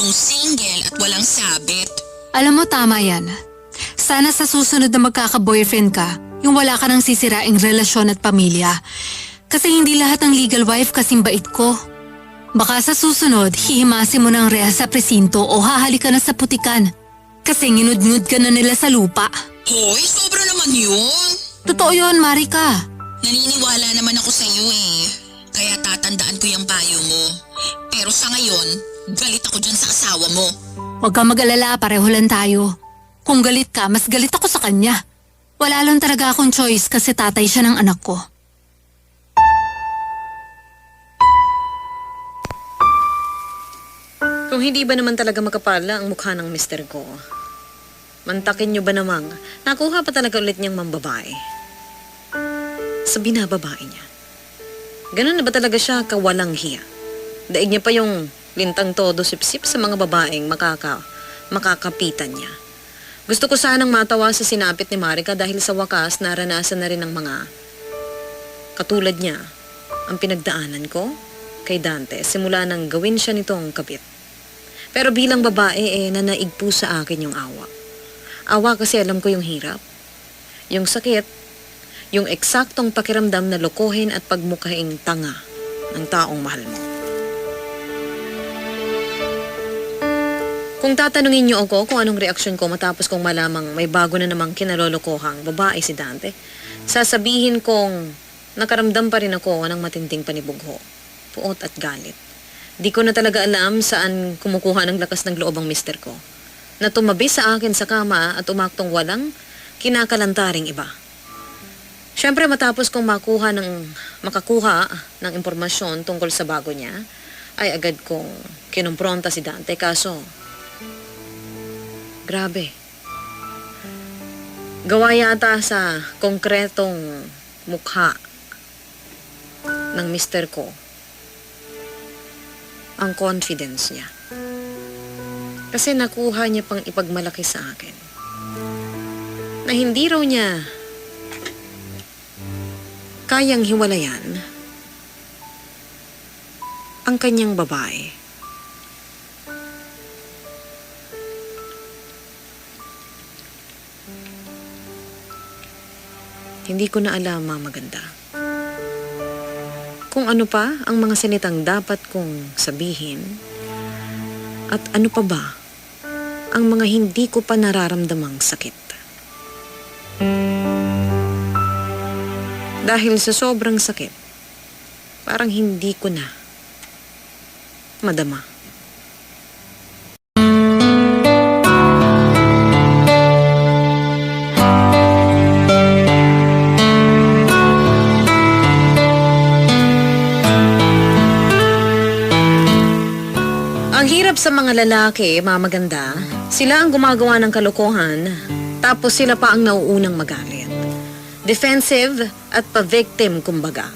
Yung single at walang sabit. Alam mo, tama yan. Sana sa susunod na magkaka-boyfriend ka, yung wala ka nang sisiraing relasyon at pamilya. Kasi hindi lahat ng legal wife kasing bait ko. Baka sa susunod, hihimasin mo ng reha sa presinto o hahalikan na sa putikan. Kasi nginudngud ka na nila sa lupa. Hoy, sobra naman yun. Totoo yun, Marika. Naniniwala naman ako sa iyo eh. Kaya tatandaan ko yung payo mo. Pero sa ngayon, galit ako dyan sa asawa mo. Huwag kang mag-alala, pareho lang tayo. Kung galit ka, mas galit ako sa kanya. Wala lang talaga akong choice kasi tatay siya ng anak ko. Kung hindi ba naman talaga makapala ang mukha ng mister ko, mantakin nyo ba namang nakuha pa talaga ulit niyang mambabae? Sa binababae niya. Ganun na ba talaga siya kawalang hiya? Daig niya pa yung lintang todo sip-sip sa mga babaeng makakapitan niya. Gusto ko sanang matawa sa sinapit ni Marika dahil sa wakas naranasan na rin ng mga katulad niya ang pinagdaanan ko kay Dante simula nang gawin siya nitong kabit. Pero bilang babae nanaig po sa akin yung awa. Awa kasi alam ko yung hirap, yung sakit, yung eksaktong pakiramdam na lokohin at pagmukhaing tanga ng taong mahal mo. Kung tatanungin niyo ako kung anong reaksyon ko matapos kong malamang may bago na namang kinalolokohang babae si Dante, sasabihin kong nakaramdam pa rin ako ng matinding panibugho, puot at galit. Di ko na talaga alam saan kumukuha ng lakas ng loob ang mister ko, na tumabi sa akin sa kama at umaktong walang kinakalantaring iba. Siyempre matapos kong makakuha ng impormasyon tungkol sa bago niya, ay agad kong kinumpronta si Dante kaso, grabe. Gawa yata sa konkretong mukha ng mister ko ang confidence niya. Kasi nakuha niya pang ipagmalaki sa akin na hindi raw niya kayang hiwalayan ang kanyang babae. Hindi ko na alam, Mama Ganda, kung ano pa ang mga salitang dapat kong sabihin at ano pa ba ang mga hindi ko pa nararamdamang sakit. Dahil sa sobrang sakit, parang hindi ko na madama. Ang hirap sa mga lalaki, mamaganda, sila ang gumagawa ng kalokohan, tapos sila pa ang nauunang magalit. Defensive at pa-victim, kumbaga.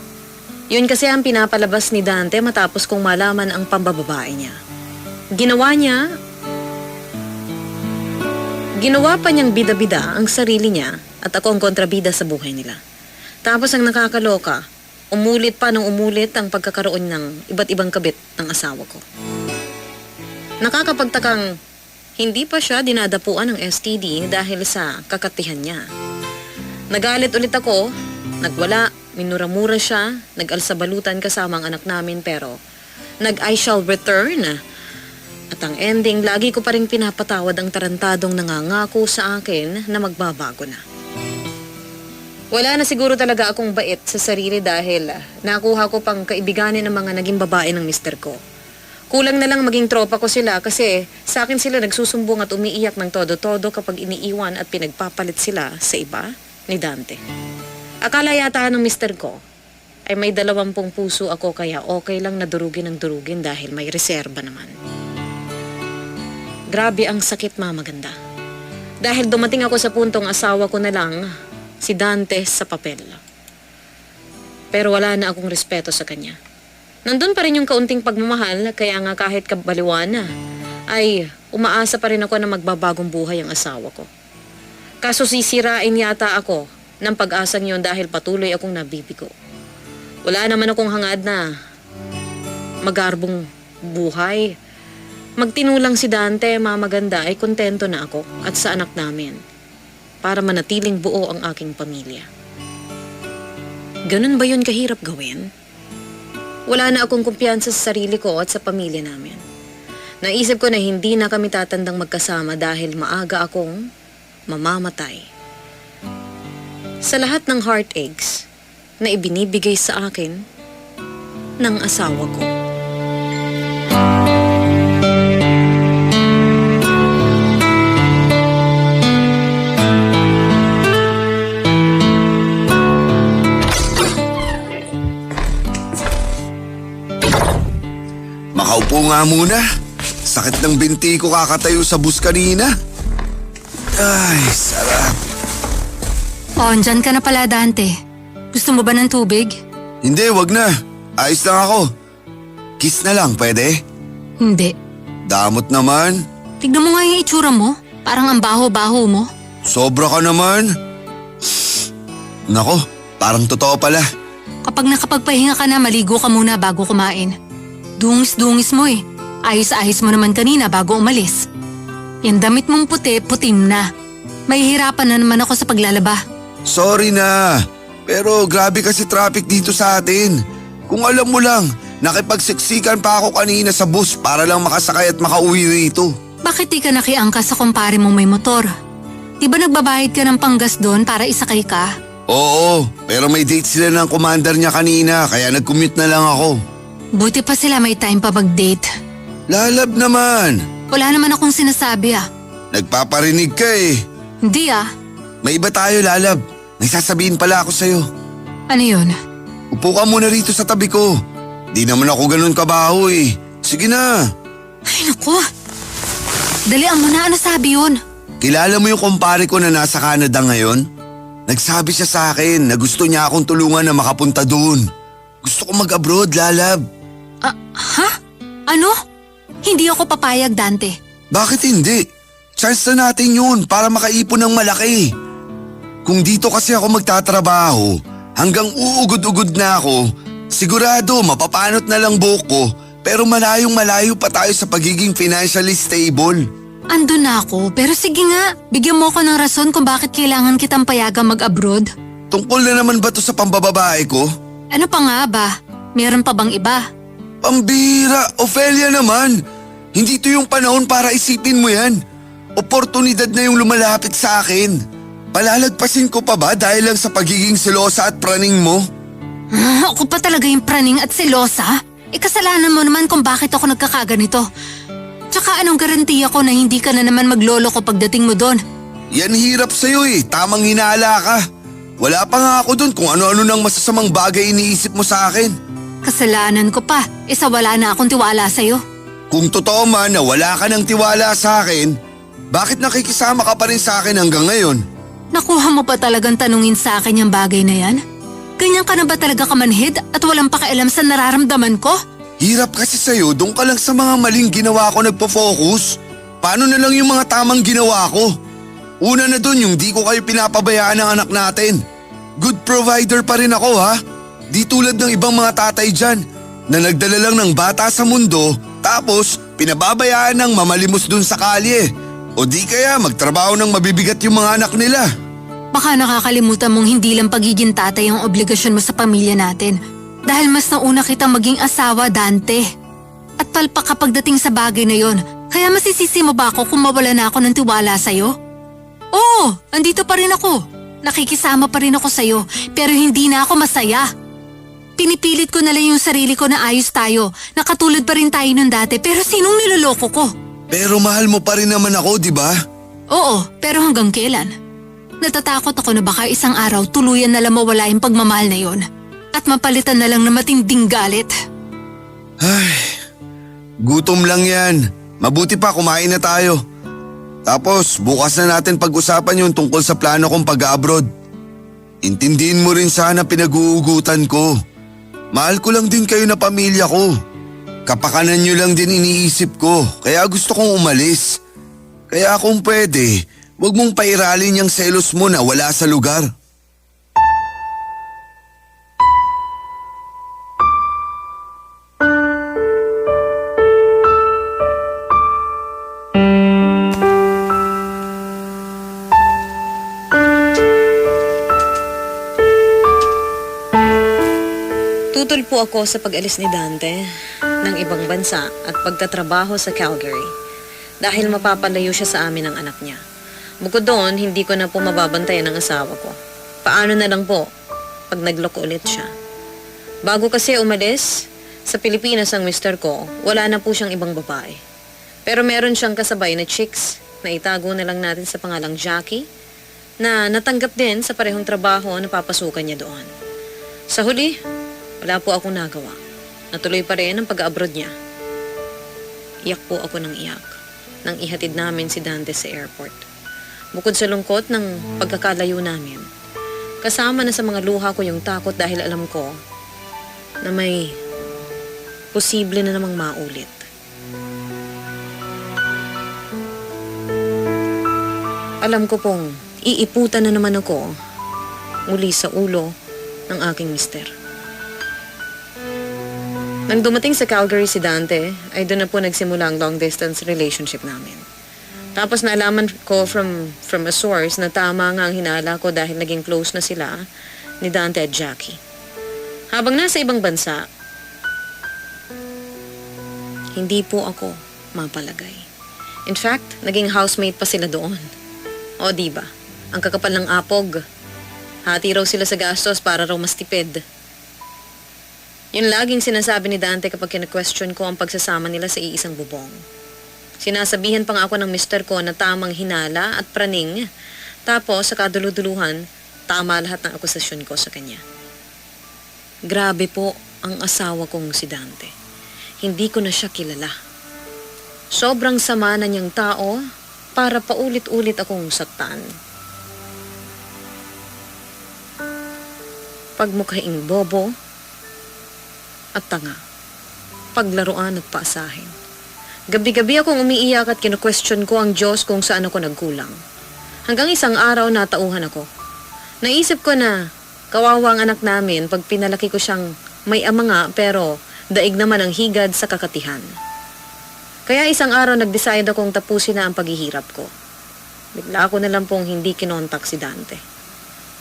Yun kasi ang pinapalabas ni Dante matapos kong malaman ang pambababae niya. Ginawa pa niyang bida-bida ang sarili niya at ako ang kontrabida sa buhay nila. Tapos ang nakakaloka, umulit pa ng umulit ang pagkakaroon ng iba't ibang kabit ng asawa ko. Nakakapagtakang hindi pa siya dinadapuan ng STD dahil sa kakatihan niya. Nagalit ulit ako, nagwala, minura-mura siya, nag-alsabalutan kasama ang anak namin pero nag-I shall return. At ang ending, lagi ko pa rin pinapatawad ang tarantadong nangangako sa akin na magbabago na. Wala na siguro talaga akong bait sa sarili dahil nakuha ko pang kaibiganin ng mga naging babae ng mister ko. Kulang na lang maging tropa ko sila kasi sa akin sila nagsusumbong at umiiyak ng todo-todo kapag iniiwan at pinagpapalit sila sa iba ni Dante. Akala yata ng mister ko ay may 20 puso ako kaya okay lang na durugin ng durugin dahil may reserba naman. Grabe ang sakit, Mama Ganda. Dahil dumating ako sa puntong asawa ko na lang si Dante sa papel. Pero wala na akong respeto sa kanya. Nandun pa rin yung kaunting pagmamahal kaya nga kahit kabaliwan na ay umaasa pa rin ako na magbabagong buhay ang asawa ko. Kaso sisirain yata ako ng pag-asang yun dahil patuloy akong nabibigo. Wala naman akong hangad na magarbong buhay. Magtinulang si Dante, Mama Ganda, ay kontento na ako at sa anak namin para manatiling buo ang aking pamilya. Ganun ba yun kahirap gawin? Wala na akong kumpiyansa sa sarili ko at sa pamilya namin. Naisip ko na hindi na kami tatandang magkasama dahil maaga akong mamamatay. Sa lahat ng heartaches na ibinibigay sa akin ng asawa ko. Makaupo nga muna. Sakit ng binti ko kakatayo sa bus kanina. Ay, sarap. Oh, andyan ka na pala, Dante. Gusto mo ba ng tubig? Hindi, wag na. Ayos lang ako. Kiss na lang, pwede? Hindi. Damot naman. Tignan mo nga yung itsura mo. Parang ang baho-baho mo. Sobra ka naman. Nako, parang totoo pala. Kapag nakapagpahinga ka na, maligo ka muna bago kumain. Dungis-dungis mo eh. Ayos-ayos mo naman kanina bago umalis. Yung damit mong puti, putim na. Mahihirapan na naman ako sa paglalaba. Sorry na. Pero grabe kasi traffic dito sa atin. Kung alam mo lang, nakipagsiksikan pa ako kanina sa bus para lang makasakay at makauwi rito. Bakit di ka nakiangkas sa kumpare mong may motor? Di ba nagbabayad ka ng panggas doon para isakay ka? Oo, pero may date sila ng commander niya kanina kaya nag-commute na lang ako. Buti pa sila may time pa mag-date. Lalab naman. Wala naman akong sinasabi ah. Nagpaparinig ka eh. Hindi ah. May iba tayo, Lalab. May sasabihin pala ako sa'yo. Ano yun? Upo ka muna rito sa tabi ko. Di naman ako ganun kabaho eh. Sige na. Ay naku. Dalian mo na, ano sabi yun? Kilala mo yung kumpare ko na nasa Canada ngayon? Nagsabi siya sa akin na gusto niya akong tulungan na makapunta doon. Gusto ko mag-abroad, Lalab. Ha? Ano? Hindi ako papayag, Dante. Bakit hindi? Chance na natin yun para makaipon ng malaki. Kung dito kasi ako magtatrabaho, hanggang uugod-ugod na ako, sigurado mapapanot na lang buhok ko, pero malayong-malayo pa tayo sa pagiging financially stable. Andun na ako, pero sige nga, bigyan mo ko ng rason kung bakit kailangan kitang payagang mag-abroad. Tungkol na naman ba to sa pambababae ko? Ano pa nga ba? Meron pa bang iba? Pambira, Ophelia naman. Hindi to yung panahon para isipin mo yan. Oportunidad na yung lumalapit sa akin. Palalagpasin ko pa ba dahil lang sa pagiging selosa at praning mo? Ako pa talaga yung praning at selosa? Kasalanan mo naman kung bakit ako nagkakaganito. Tsaka anong garantiya ko na hindi ka na naman maglolo ko pagdating mo doon? Yan hirap sa'yo eh, tamang hinala ka. Wala pa nga ako doon kung ano-ano nang masasamang bagay iniisip mo sa akin. Kasalanan ko pa, sa wala na akong tiwala sa'yo. Kung totoo man na wala ka ng tiwala sa akin, bakit nakikisama ka pa rin sa akin hanggang ngayon? Nakuha mo pa talagang tanungin sa akin yung bagay na yan? Ganyan ka na ba talaga kamanhid at walang pakialam sa nararamdaman ko? Hirap kasi sa'yo, doon ka lang sa mga maling ginawa ko nagpo-focus. Paano na lang yung mga tamang ginawa ko? Una na doon yung di ko kayo pinapabayaan ng anak natin. Good provider pa rin ako ha. Di tulad ng ibang mga tatay dyan na nagdala lang ng bata sa mundo tapos pinababayaan ng mamalimos dun sa kalye. O di kaya magtrabaho ng mabibigat yung mga anak nila. Baka nakakalimutan mong hindi lang pagiging tatay ang obligasyon mo sa pamilya natin. Dahil mas nauna kitang maging asawa, Dante. At palpak ka pagdating sa bagay na yon. Kaya masisisi mo ba ako kung mawala na ako ng tiwala sa'yo? Oo, andito pa rin ako. nakikisama pa rin ako sa'yo, pero hindi na ako masaya. Pinipilit ko na lang yung sarili ko na ayos tayo, nakatulad pa rin tayo nung dati, pero sinong niloloko ko? Pero mahal mo pa rin naman ako, di ba? Oo, pero hanggang kailan? Natatakot ako na baka isang araw tuluyan na lang mawala yung pagmamahal na yon at mapalitan na lang na matinding galit. Ay, gutom lang yan. Mabuti pa kumain na tayo. Tapos bukas na natin pag-usapan yung tungkol sa plano kong pag-abroad. Intindihin mo rin sana pinag-uugutan ko. Mahal ko lang din kayo na pamilya ko. Kapakanan nyo lang din iniisip ko, kaya gusto kong umalis. Kaya kung pwede, wag mong pairalin yung selos mo na wala sa lugar. Tutol po ako sa pag-alis ni Dante ng ibang bansa at pagtatrabaho sa Calgary dahil mapapalayo siya sa amin ng anak niya. Bukod doon, hindi ko na po mababantayan ang asawa ko. Paano na lang po pag nagloko ulit siya. Bago kasi umalis sa Pilipinas ang mister ko, wala na po siyang ibang babae. Pero meron siyang kasabay na chicks na itago na lang natin sa pangalang Jackie na natanggap din sa parehong trabaho na papasukan niya doon. Sa huli, wala po akong nagawa. Natuloy pa rin ang pag-abroad niya. Iyak po ako ng iyak nang ihatid namin si Dante sa airport. Bukod sa lungkot ng pagkakalayo namin, kasama na sa mga luha ko yung takot dahil alam ko na may posible na namang maulit. Alam ko pong iiputan na naman ako muli sa ulo ng aking mister. Nang dumating sa Calgary si Dante, ay doon na po nagsimula ang long-distance relationship namin. Tapos naalaman ko from a source na tama nga ang hinala ko dahil naging close na sila ni Dante at Jackie. Habang nasa ibang bansa, hindi po ako mapalagay. In fact, naging housemate pa sila doon. O diba, ang kakapal ng apog. Hati raw sila sa gastos para raw mas tipid. Yun laging sinasabi ni Dante kapag kina-question ko ang pagsasama nila sa iisang bubong. Sinasabihan pa nga ako ng mister ko na tamang hinala at praning. Tapos sa kaduluduluhan, tama lahat ng akusasyon ko sa kanya. Grabe po ang asawa kong si Dante. Hindi ko na siya kilala. Sobrang sama na niyang tao para paulit-ulit akong saktan. Pagmukhaing bobo at tanga, paglaruan at paasahin. Gabi-gabi akong umiiyak at kinu-question ko ang Diyos kung saan ako nagkulang. Hanggang isang araw natauhan ako. Naisip ko na kawawa ang anak namin pag pinalaki ko siyang may ama nga pero daig naman ang higad sa kakatihan. Kaya isang araw nag-decide akong tapusin na ang paghihirap ko. Bigla ako na lang pong hindi kinontak si Dante.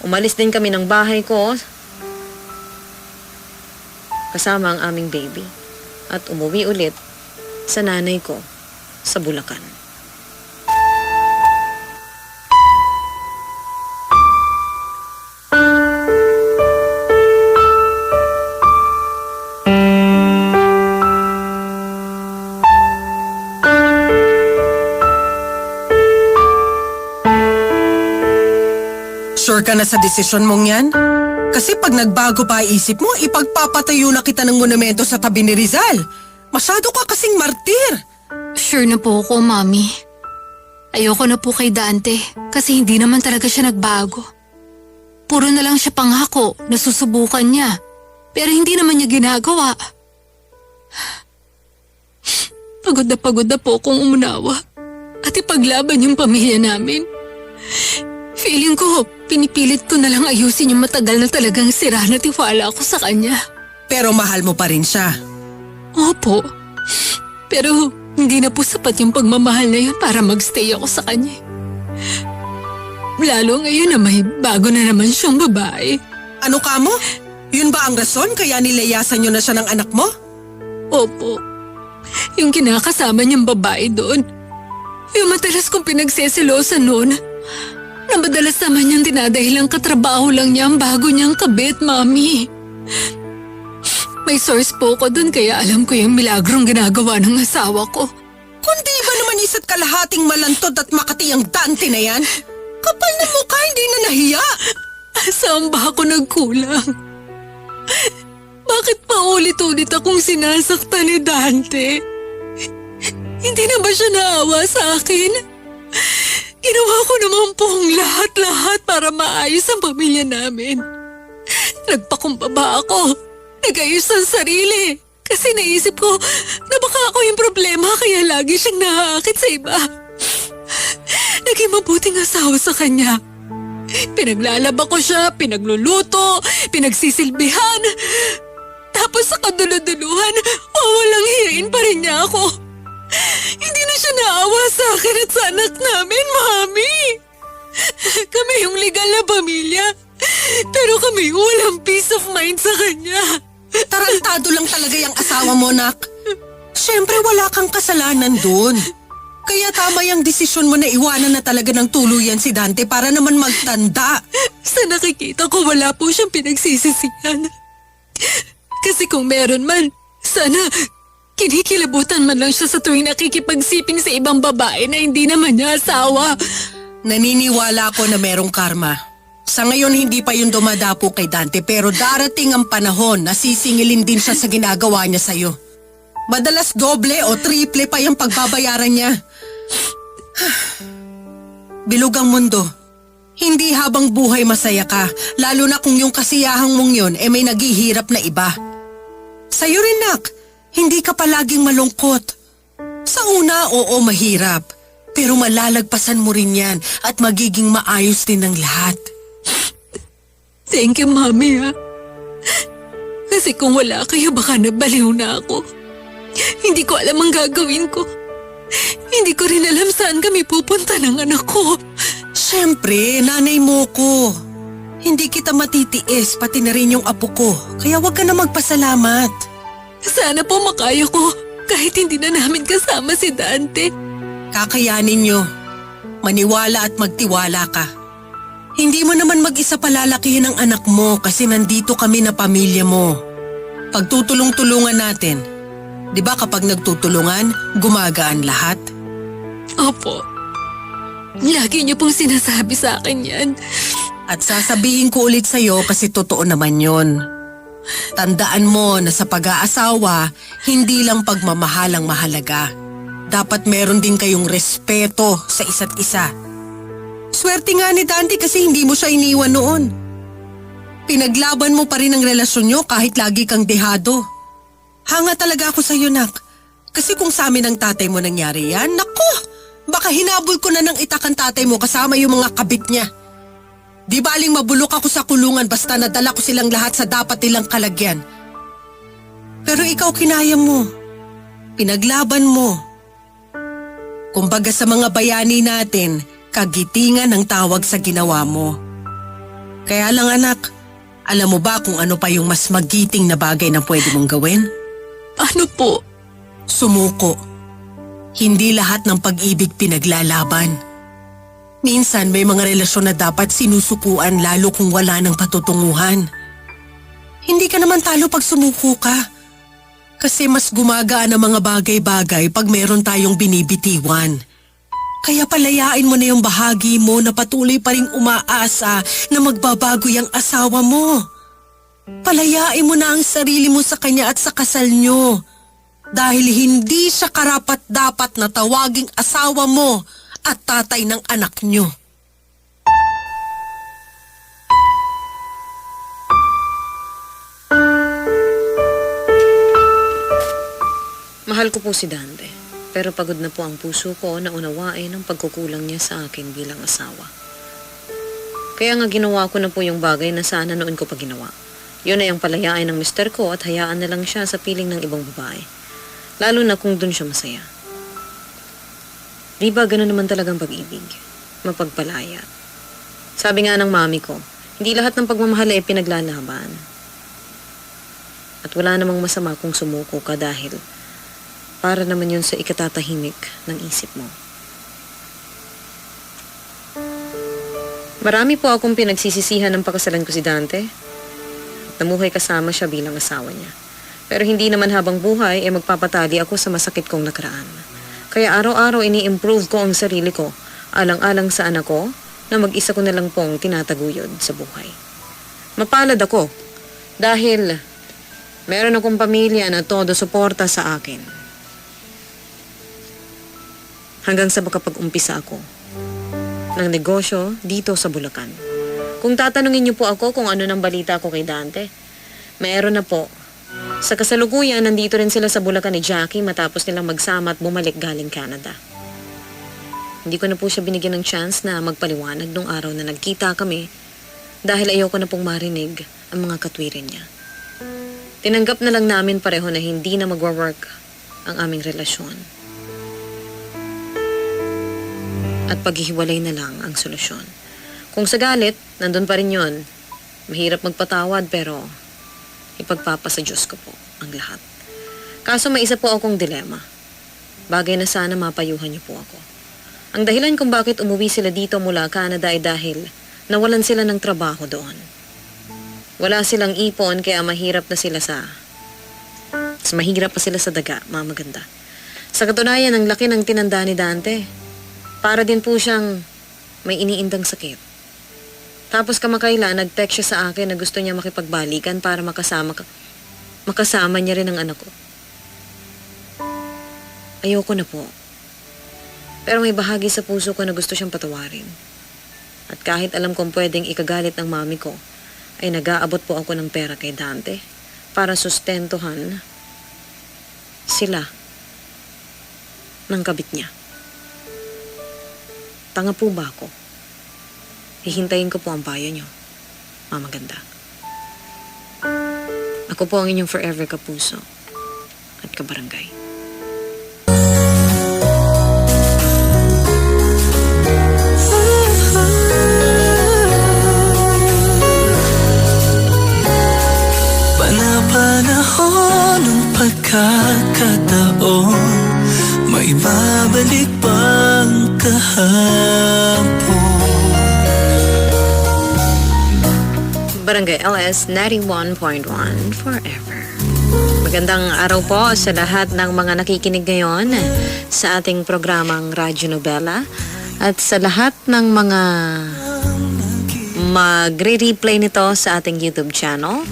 Umalis din kami ng bahay ko kasama ang aming baby at umuwi ulit sa nanay ko sa Bulacan. Sure ka na sa desisyon mong yan? Kasi pag nagbago pa isip mo, ipagpapatayo na kita ng monumento sa tabi ni Rizal. Masyado ka kasing martir. Sure na po ako, Mami. Ayoko na po kay Dante kasi hindi naman talaga siya nagbago. Puro na lang siya pangako na susubukan niya. Pero hindi naman niya ginagawa. Pagod na po akong umunawa at ipaglaban yung pamilya namin. Feeling ko, pinipilit ko na lang ayusin yung matagal na talagang sira na tiwala ko sa kanya. Pero mahal mo pa rin siya. Opo. Pero hindi na po sapat yung pagmamahal na yun para magstay ako sa kanya. Lalo ngayon na may bago na naman siyang babae. Ano ka mo? Yun ba ang rason kaya nilayasan niyo na siya ng anak mo? Opo. Yung kinakasama niyang babae doon. Yung madalas kong pinagseselosan noon. Na madalas naman niyang dinadahilang katrabaho lang niya ang bago niyang kabit, Mami. May source po ko dun kaya alam ko yung milagrong ginagawa ng asawa ko. Kundi ba naman isa't kalahating malantod at makati ang Dante na yan? Kapal na mukha, hindi na nahiya. Saan ba ako nagkulang? Bakit paulit-ulit akong sinasaktan ni Dante? Hindi na ba siya naawa sa akin? Ginawa ko naman pong lahat-lahat para maayos ang pamilya namin. Nagpakumbaba ako. Nag-ayos ang sarili. Kasi naisip ko na baka ako yung problema kaya lagi siyang nahaakit sa iba. Naging mabuting asawa sa kanya. Pinaglalaba ko siya, pinagluluto, pinagsisilbihan. Tapos sa kaduluduluhan, wawalang hiyain pa rin niya ako. Hindi na siya naawa sa akin at sa anak namin, Mami. Kami yung legal na pamilya, pero kami walang peace of mind sa kanya. Tarantado lang talaga yung asawa mo, Nak. Siyempre wala kang kasalanan dun. Kaya tama yung desisyon mo na iwanan na talaga ng tuluyan si Dante para naman magtanda. Sa nakikita ko, wala po siyang pinagsisisihan. Kasi kung meron man, sana kinikilabutan man lang siya sa tuwing nakikipagsiping sa ibang babae na hindi naman niya asawa. Naniniwala ako na merong karma. Sa ngayon hindi pa yung dumadapo kay Dante pero darating ang panahon na sisingilin din siya sa ginagawa niya sa'yo. Madalas doble o triple pa yung pagbabayaran niya. Bilog ang mundo. Hindi habang buhay masaya ka, lalo na kung yung kasiyahang mong yun may naghihirap na iba. Sa'yo rin, Nak, hindi ka palaging malungkot. Sa una, oo, mahirap. Pero malalagpasan mo rin yan at magiging maayos din ang lahat. Thank you, Mami, ha? Kasi kung wala kayo, baka nabaliw na ako. Hindi ko alam ang gagawin ko. Hindi ko rin alam saan kami pupunta ng anak ko. Siyempre, nanay mo ko. Hindi kita matitiis, pati na rin yung apo ko. Kaya huwag ka na magpasalamat. Sana po makaya ko kahit hindi na namin kasama si Dante. Kakayanin nyo. Maniwala at magtiwala ka. Hindi mo naman mag-isa palalakihin ang anak mo kasi nandito kami na pamilya mo. Pagtutulong-tulungan natin. Di ba kapag nagtutulungan, gumagaan lahat? Opo. Lagi niyo pong sinasabi sa akin yan. At sasabihin ko ulit sa'yo kasi totoo naman yon. Tandaan mo na sa pag-aasawa, hindi lang pagmamahal ang mahalaga. Dapat meron din kayong respeto sa isa't isa. Swerte nga ni Dante kasi hindi mo siya iniwan noon. Pinaglaban mo pa rin ang relasyon nyo kahit lagi kang dehado. Hanga talaga ako sa'yo, Nak. Kasi kung sa amin ang tatay mo nangyari yan, naku! Baka hinabol ko na ng itak ang tatay mo kasama yung mga kabit niya. Di baling mabulok ako sa kulungan basta nadala ko silang lahat sa dapat nilang kalagyan. Pero ikaw kinaya mo. Pinaglaban mo. Kumbaga sa mga bayani natin, kagitingan ang tawag sa ginawa mo. Kaya lang anak, alam mo ba kung ano pa yung mas magiting na bagay na pwede mong gawin? Ano po? Sumuko. Hindi lahat ng pag-ibig pinaglalaban. Minsan may mga relasyon na dapat sinusukuan lalo kung wala ng patutunguhan. Hindi ka naman talo pag sumuko ka. Kasi mas gumagaan ang mga bagay-bagay pag meron tayong binibitiwan. Kaya palayain mo na yung bahagi mo na patuloy pa ring umaasa na magbabago yung asawa mo. Palayain mo na ang sarili mo sa kanya at sa kasal nyo. Dahil hindi siya karapat-dapat na tawaging asawa mo at tatay ng anak nyo. Mahal ko po si Dante, pero pagod na po ang puso ko na unawain ang pagkukulang niya sa akin bilang asawa. Kaya nga ginawa ko na po yung bagay na sana noon ko pa ginawa. Yun ay ang palayain ng mister ko at hayaan na lang siya sa piling ng ibang babae. Lalo na kung dun siya masaya. Di ba ganun naman talagang pag-ibig? Mapagpalaya. Sabi nga ng mami ko, hindi lahat ng pagmamahal ay pinaglalaban. At wala namang masama kung sumuko ka dahil para naman yun sa ikatatahimik ng isip mo. Marami po akong pinagsisisihan ng pakasalan ko si Dante. Namuhay kasama siya bilang asawa niya. Pero hindi naman habang buhay magpapatali ako sa masakit kong nakaraan. Kaya araw-araw ini-improve ko ang sarili ko, alang-alang sa anak ko na mag-isa ko na lang pong tinataguyod sa buhay. Mapalad ako dahil meron akong pamilya na todo suporta sa akin. Hanggang sa makapag-umpisa ako ng negosyo dito sa Bulacan. Kung tatanungin niyo po ako kung ano ng balita ko kay Dante, meron na po. Sa kasalukuyan, nandito rin sila sa Bulacan ni Jackie matapos nilang magsama at bumalik galing Canada. Hindi ko na po siya binigyan ng chance na magpaliwanag nung araw na nagkita kami dahil ayoko na pong marinig ang mga katwirin niya. Tinanggap na lang namin pareho na hindi na magwa-work ang aming relasyon. At paghihiwalay na lang ang solusyon. Kung sa galit, nandun pa rin yun. Mahirap magpatawad pero ipagpapasa Diyos ko po ang lahat. Kaso may isa po akong dilema. Bagay na sana mapayuhan niyo po ako. Ang dahilan kung bakit umuwi sila dito mula Canada ay dahil nawalan sila ng trabaho doon. Wala silang ipon kaya mahirap na sila mahirap pa sila sa daga, Mama Ganda. Sa katunayan, ang laki ng tinanda ni Dante. Para din po siyang may iniindang sakit. Tapos kamakailan, nag-text siya sa akin na gusto niya makipagbalikan para makasama niya rin ang anak ko. Ayoko na po. Pero may bahagi sa puso ko na gusto siyang patawarin. At kahit alam kong pwedeng ikagalit ng mami ko, ay nag-aabot po ako ng pera kay Dante para sustentuhan sila ng kabit niya. Tanga po ba ako? Hihintayin ko po ang payo niyo, Mama Ganda. Ako po ang inyong forever kapuso at kabarangay. Panapanahon ng pagkakataon, may babalik bang kahapon? Barangay LS 91.1 Forever. Magandang araw po sa lahat ng mga nakikinig ngayon sa ating programang Radyo Nobela at sa lahat ng mga magre-replay nito sa ating YouTube channel.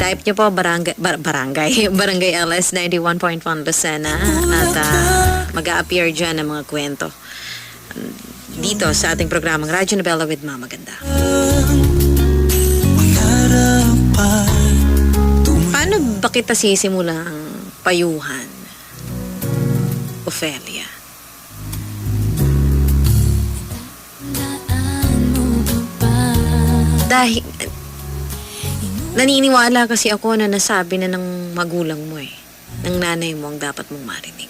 Type nyo po Barangay LS 91.1 Lucena at mag-a-appear dyan ang mga kwento dito sa ating programang Radyo Nobela with Mama Ganda. Paano ba kita sisimulang payuhan, Ophelia? Dahil naniniwala kasi ako na nasabi na ng magulang mo ng nanay mo ang dapat mong marinig.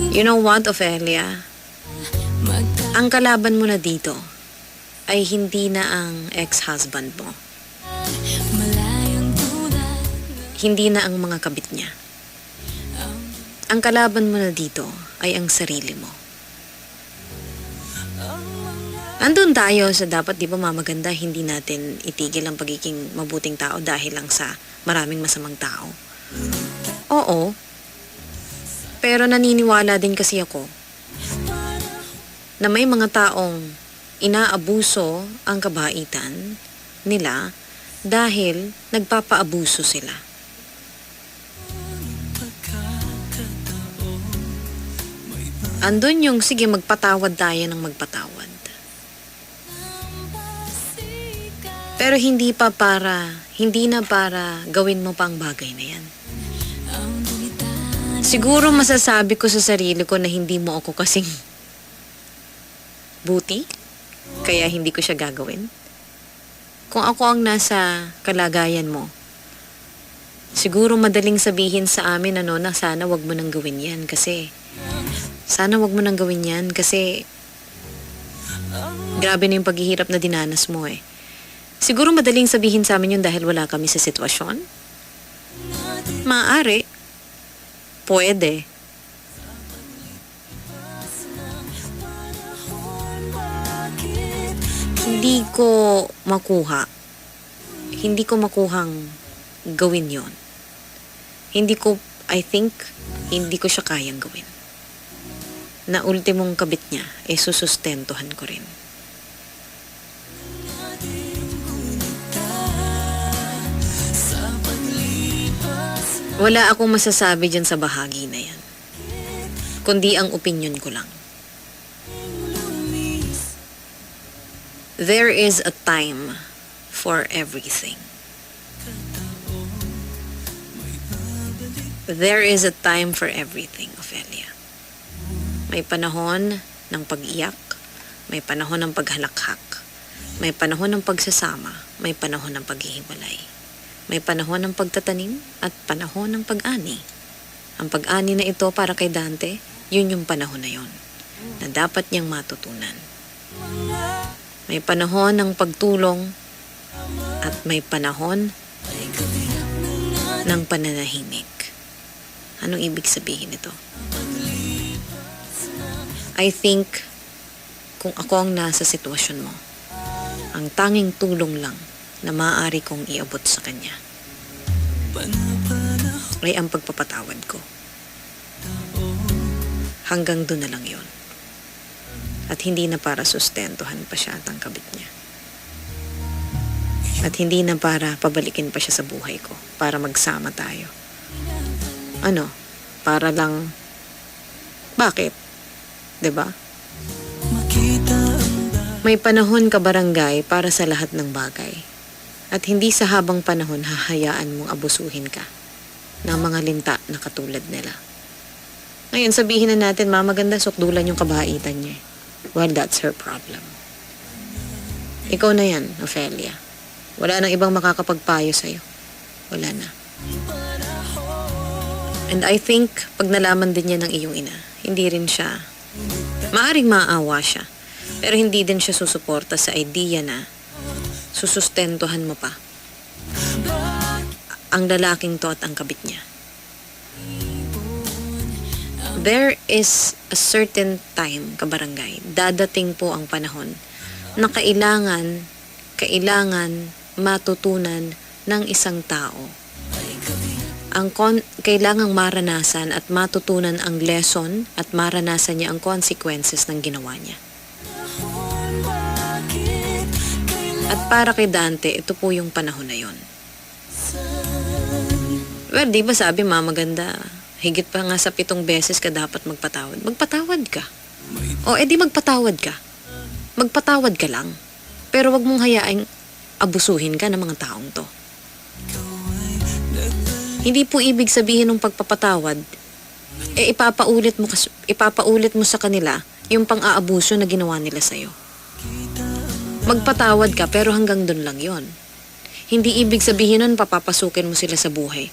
You know what, Ophelia? Ang kalaban mo na dito ay hindi na ang ex-husband mo. Hindi na ang mga kabit niya. Ang kalaban mo na dito ay ang sarili mo. Andun tayo sa dapat, di ba, Mama Ganda, hindi natin itigil ang pagiging mabuting tao dahil lang sa maraming masamang tao. Oo. Pero naniniwala din kasi ako na may mga taong inaabuso ang kabaitan nila dahil nagpapaabuso sila. Andun yung, sige, magpatawad tayo ng magpatawad. Pero hindi na para gawin mo pa ang bagay na yan. Siguro masasabi ko sa sarili ko na hindi mo ako kasing buti, kaya hindi ko siya gagawin. Kung ako ang nasa kalagayan mo, siguro madaling sabihin sa amin na sana wag mo nang gawin yan kasi grabe na yung paghihirap na dinanas mo Siguro madaling sabihin sa amin yun dahil wala kami sa sitwasyon. Maaari. Pwede. hindi ko makuhang gawin yon. I think, hindi ko siya kayang gawin. Na ultimong kabit niya, susustentuhan ko rin. Wala akong masasabi dyan sa bahagi na yan. Kundi ang opinion ko lang. There is a time for everything. There is a time for everything, Ophelia. May panahon ng pag-iyak, may panahon ng paghalakhak, may panahon ng pagsasama, may panahon ng paghihiwalay. May panahon ng pagtatanim at panahon ng pag-ani. Ang pag-ani na ito para kay Dante, yun yung panahon na yun na dapat niyang matutunan. May panahon ng pagtulong at may panahon ng pananahimik. Anong ibig sabihin nito? I think kung ako ang nasa sitwasyon mo, ang tanging tulong lang na maaari kong iabot sa kanya ay ang pagpapatawad ko. Hanggang doon na lang yun. At hindi na para sustentuhan pa siya at ang kabit niya. At hindi na para pabalikin pa siya sa buhay ko, para magsama tayo. Para lang, bakit? 'Di ba? May panahon ka, barangay, para sa lahat ng bagay. At hindi sa habang panahon hahayaan mong abusuhin ka ng mga linta na katulad nila. Ngayon, sabihin na natin, Mama Ganda, sukdulan yung kabaitan niya. Well, that's her problem. Ikaw na yan, Ophelia. Wala nang ibang makakapagpayo sa'yo. Wala na. And I think, pag nalaman din niya ng iyong ina, hindi rin siya, maaring maawa siya, pero hindi din siya susuporta sa idea na susustentuhan mo pa ang lalaking to at ang kabit niya. There is a certain time, kabarangay, dadating po ang panahon na kailangan matutunan ng isang tao. Kailangang maranasan at matutunan ang lesson at maranasan niya ang consequences ng ginawa niya. At para kay Dante, ito po yung panahon na yon. Well, di ba sabi, Mama Ganda, higit pa nga sa 7 beses ka dapat magpatawad. Magpatawad ka. O, edi magpatawad ka. Magpatawad ka lang. Pero wag mong hayaang abusuhin ka ng mga taong to. Hindi po ibig sabihin ng pagpapatawad, ipapaulit mo sa kanila yung pang-aabuso na ginawa nila sa'yo. Magpatawad ka, pero hanggang dun lang yon. Hindi ibig sabihin nun papapasukin mo sila sa buhay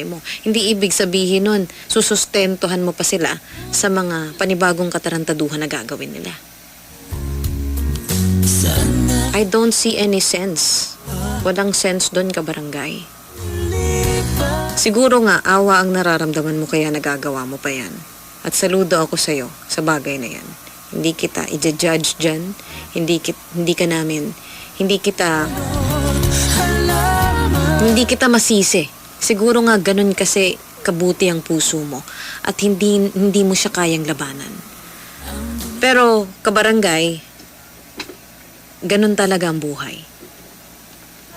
mo. Hindi ibig sabihin nun susustentuhan mo pa sila sa mga panibagong katarantaduhan na gagawin nila. I don't see any sense. Walang sense dun, kabarangay. Siguro nga, awa ang nararamdaman mo kaya nagagawa mo pa yan. At saludo ako sa'yo sa bagay na yan. Hindi kita i-judge dyan. Hindi kita masisi. Siguro nga ganun kasi kabuti ang puso mo. At hindi mo siya kayang labanan. Pero, kabarangay, ganun talaga ang buhay.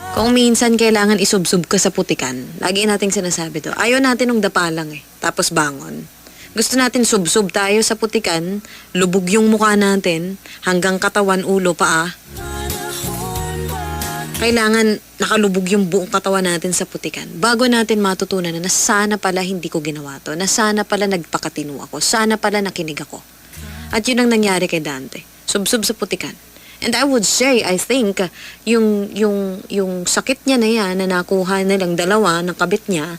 Kung minsan kailangan isubsub ka sa putikan, lagi nating sinasabi to, ayaw natin ng dapa lang tapos bangon. Gusto natin subsub tayo sa putikan, lubog yung mukha natin, hanggang katawan, ulo, paa. Kailangan nakalubog yung buong katawan natin sa putikan bago natin matutunan na sana pala hindi ko ginawa to, na sana pala nagpakatino ako, sana pala nakinig ako. At yun ang nangyari kay Dante. Subsub sa putikan. And I would say, I think, yung sakit niya na yan, na nakuha nilang dalawa ng kabit niya,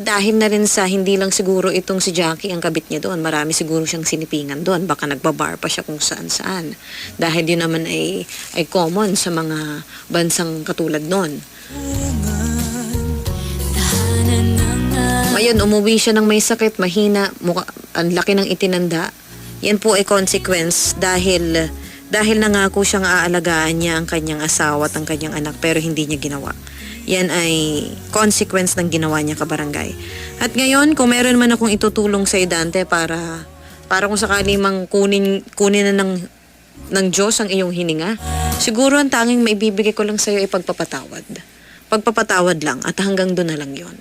dahil na rin sa hindi lang siguro itong si Jackie ang kabit niya doon. Marami siguro siyang sinipingan doon. Baka nagbabar pa siya kung saan-saan. Dahil yun naman ay common sa mga bansang katulad noon. Ngayon, umuwi siya ng may sakit, mahina, ang laki ng itinanda. Yan po ay consequence dahil Dahil nangako siyang aalagaan niya ang kanyang asawa at ang kanyang anak pero hindi niya ginawa. Yan ay consequence ng ginawa niya, kabarangay. At ngayon, kung meron man akong itutulong sa Dante para kung sakali mang kunin na ng Diyos ang iyong hininga, siguro ang tanging maibibigay ko lang sa iyo ay pagpapatawad. Pagpapatawad lang at hanggang doon na lang yon.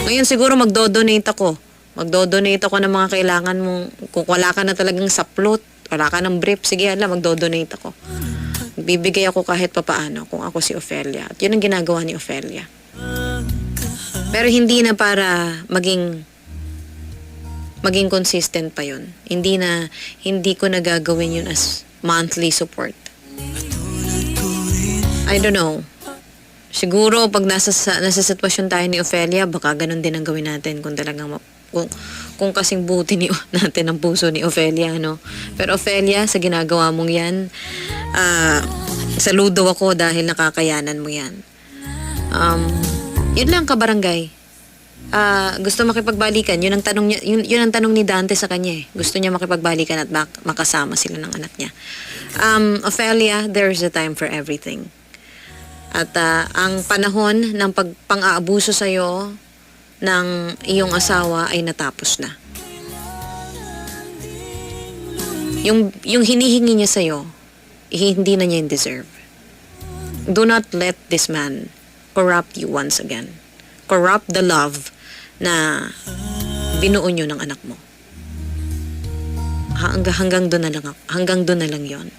Ngayon siguro magdo-donate ako. Magdo-donate ako ng mga kailangan mong, kung wala ka na talagang saplot, wala ka ng brief, sige hala, magdo-donate ako. Bibigay ako kahit papaano kung ako si Ofelia. At yun ang ginagawa ni Ofelia. Pero hindi na para maging consistent pa yun. Hindi ko nagagawin yun as monthly support. I don't know. Siguro pag nasa sitwasyon tayo ni Ofelia, baka ganun din ang gawin natin kung talagang kung kasing buti natin ang puso ni Ofelia, no? Pero Ofelia, sa ginagawa mong yan, saludo ako dahil nakakayanan mo yan. Yun lang, kabarangay. Gusto makipagbalikan. Yun ang tanong ni Dante sa kanya eh. Gusto niya makipagbalikan at makasama sila ng anak niya. Ofelia, there's a time for everything. At ang panahon ng pang-aabuso sa'yo ng iyong asawa ay natapos na. Yung hinihingi niya sa'yo, hindi na niya yung deserve. Do not let this man corrupt you once again. Corrupt the love na binuo niyo ng anak mo. Hanggang doon na lang yon.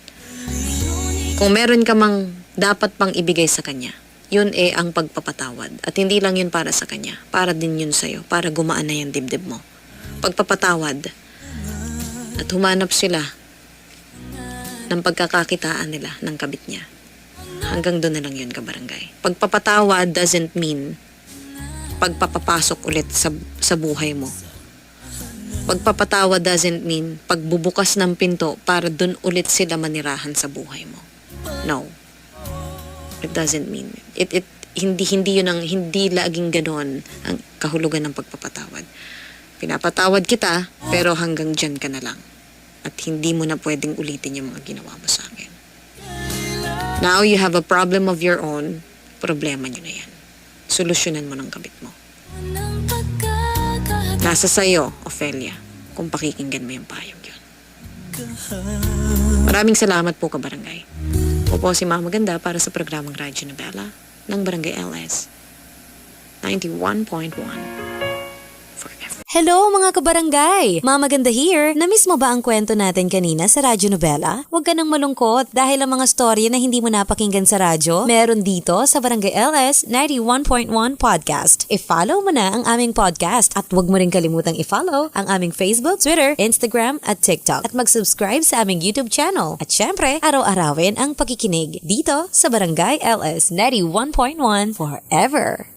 Kung meron ka mang dapat pang ibigay sa kanya, yun ang pagpapatawad. At hindi lang yun para sa kanya, para din yun sa'yo, para gumaan na yung dibdib mo. Pagpapatawad at humanap sila ng pagkakakitaan nila ng kabit niya. Hanggang doon na lang yun, kabarangay. Pagpapatawad doesn't mean pagpapapasok ulit sa buhay mo. Pagpapatawad doesn't mean pagbubukas ng pinto para doon ulit sila manirahan sa buhay mo. No. It doesn't mean it. Hindi laging ganon ang kahulugan ng pagpapatawad. Pinapatawad kita, pero hanggang dyan ka na lang. At hindi mo na pwedeng ulitin yung mga ginawa mo sa akin. Now you have a problem of your own, problema nyo na yan. Solusyonan mo ng kabit mo. Nasa sayo, Ofelia, kung pakikinggan mo yung payong yun. Maraming salamat po, kabarangay. Ako po si Mama Ganda para sa programang Radyo Nobela ng Barangay LS 91.1 forever. Hello mga kabarangay! Mama Ganda here! Namiss mo ba ang kwento natin kanina sa Radyo Nobela? Huwag ka nang malungkot dahil ang mga storya na hindi mo napakinggan sa radyo, meron dito sa Barangay LS 91.1 Podcast. I-follow mo na ang aming podcast at huwag mo rin kalimutang i-follow ang aming Facebook, Twitter, Instagram at TikTok at mag-subscribe sa aming YouTube channel. At syempre, araw-arawin ang pakikinig dito sa Barangay LS 91.1 forever.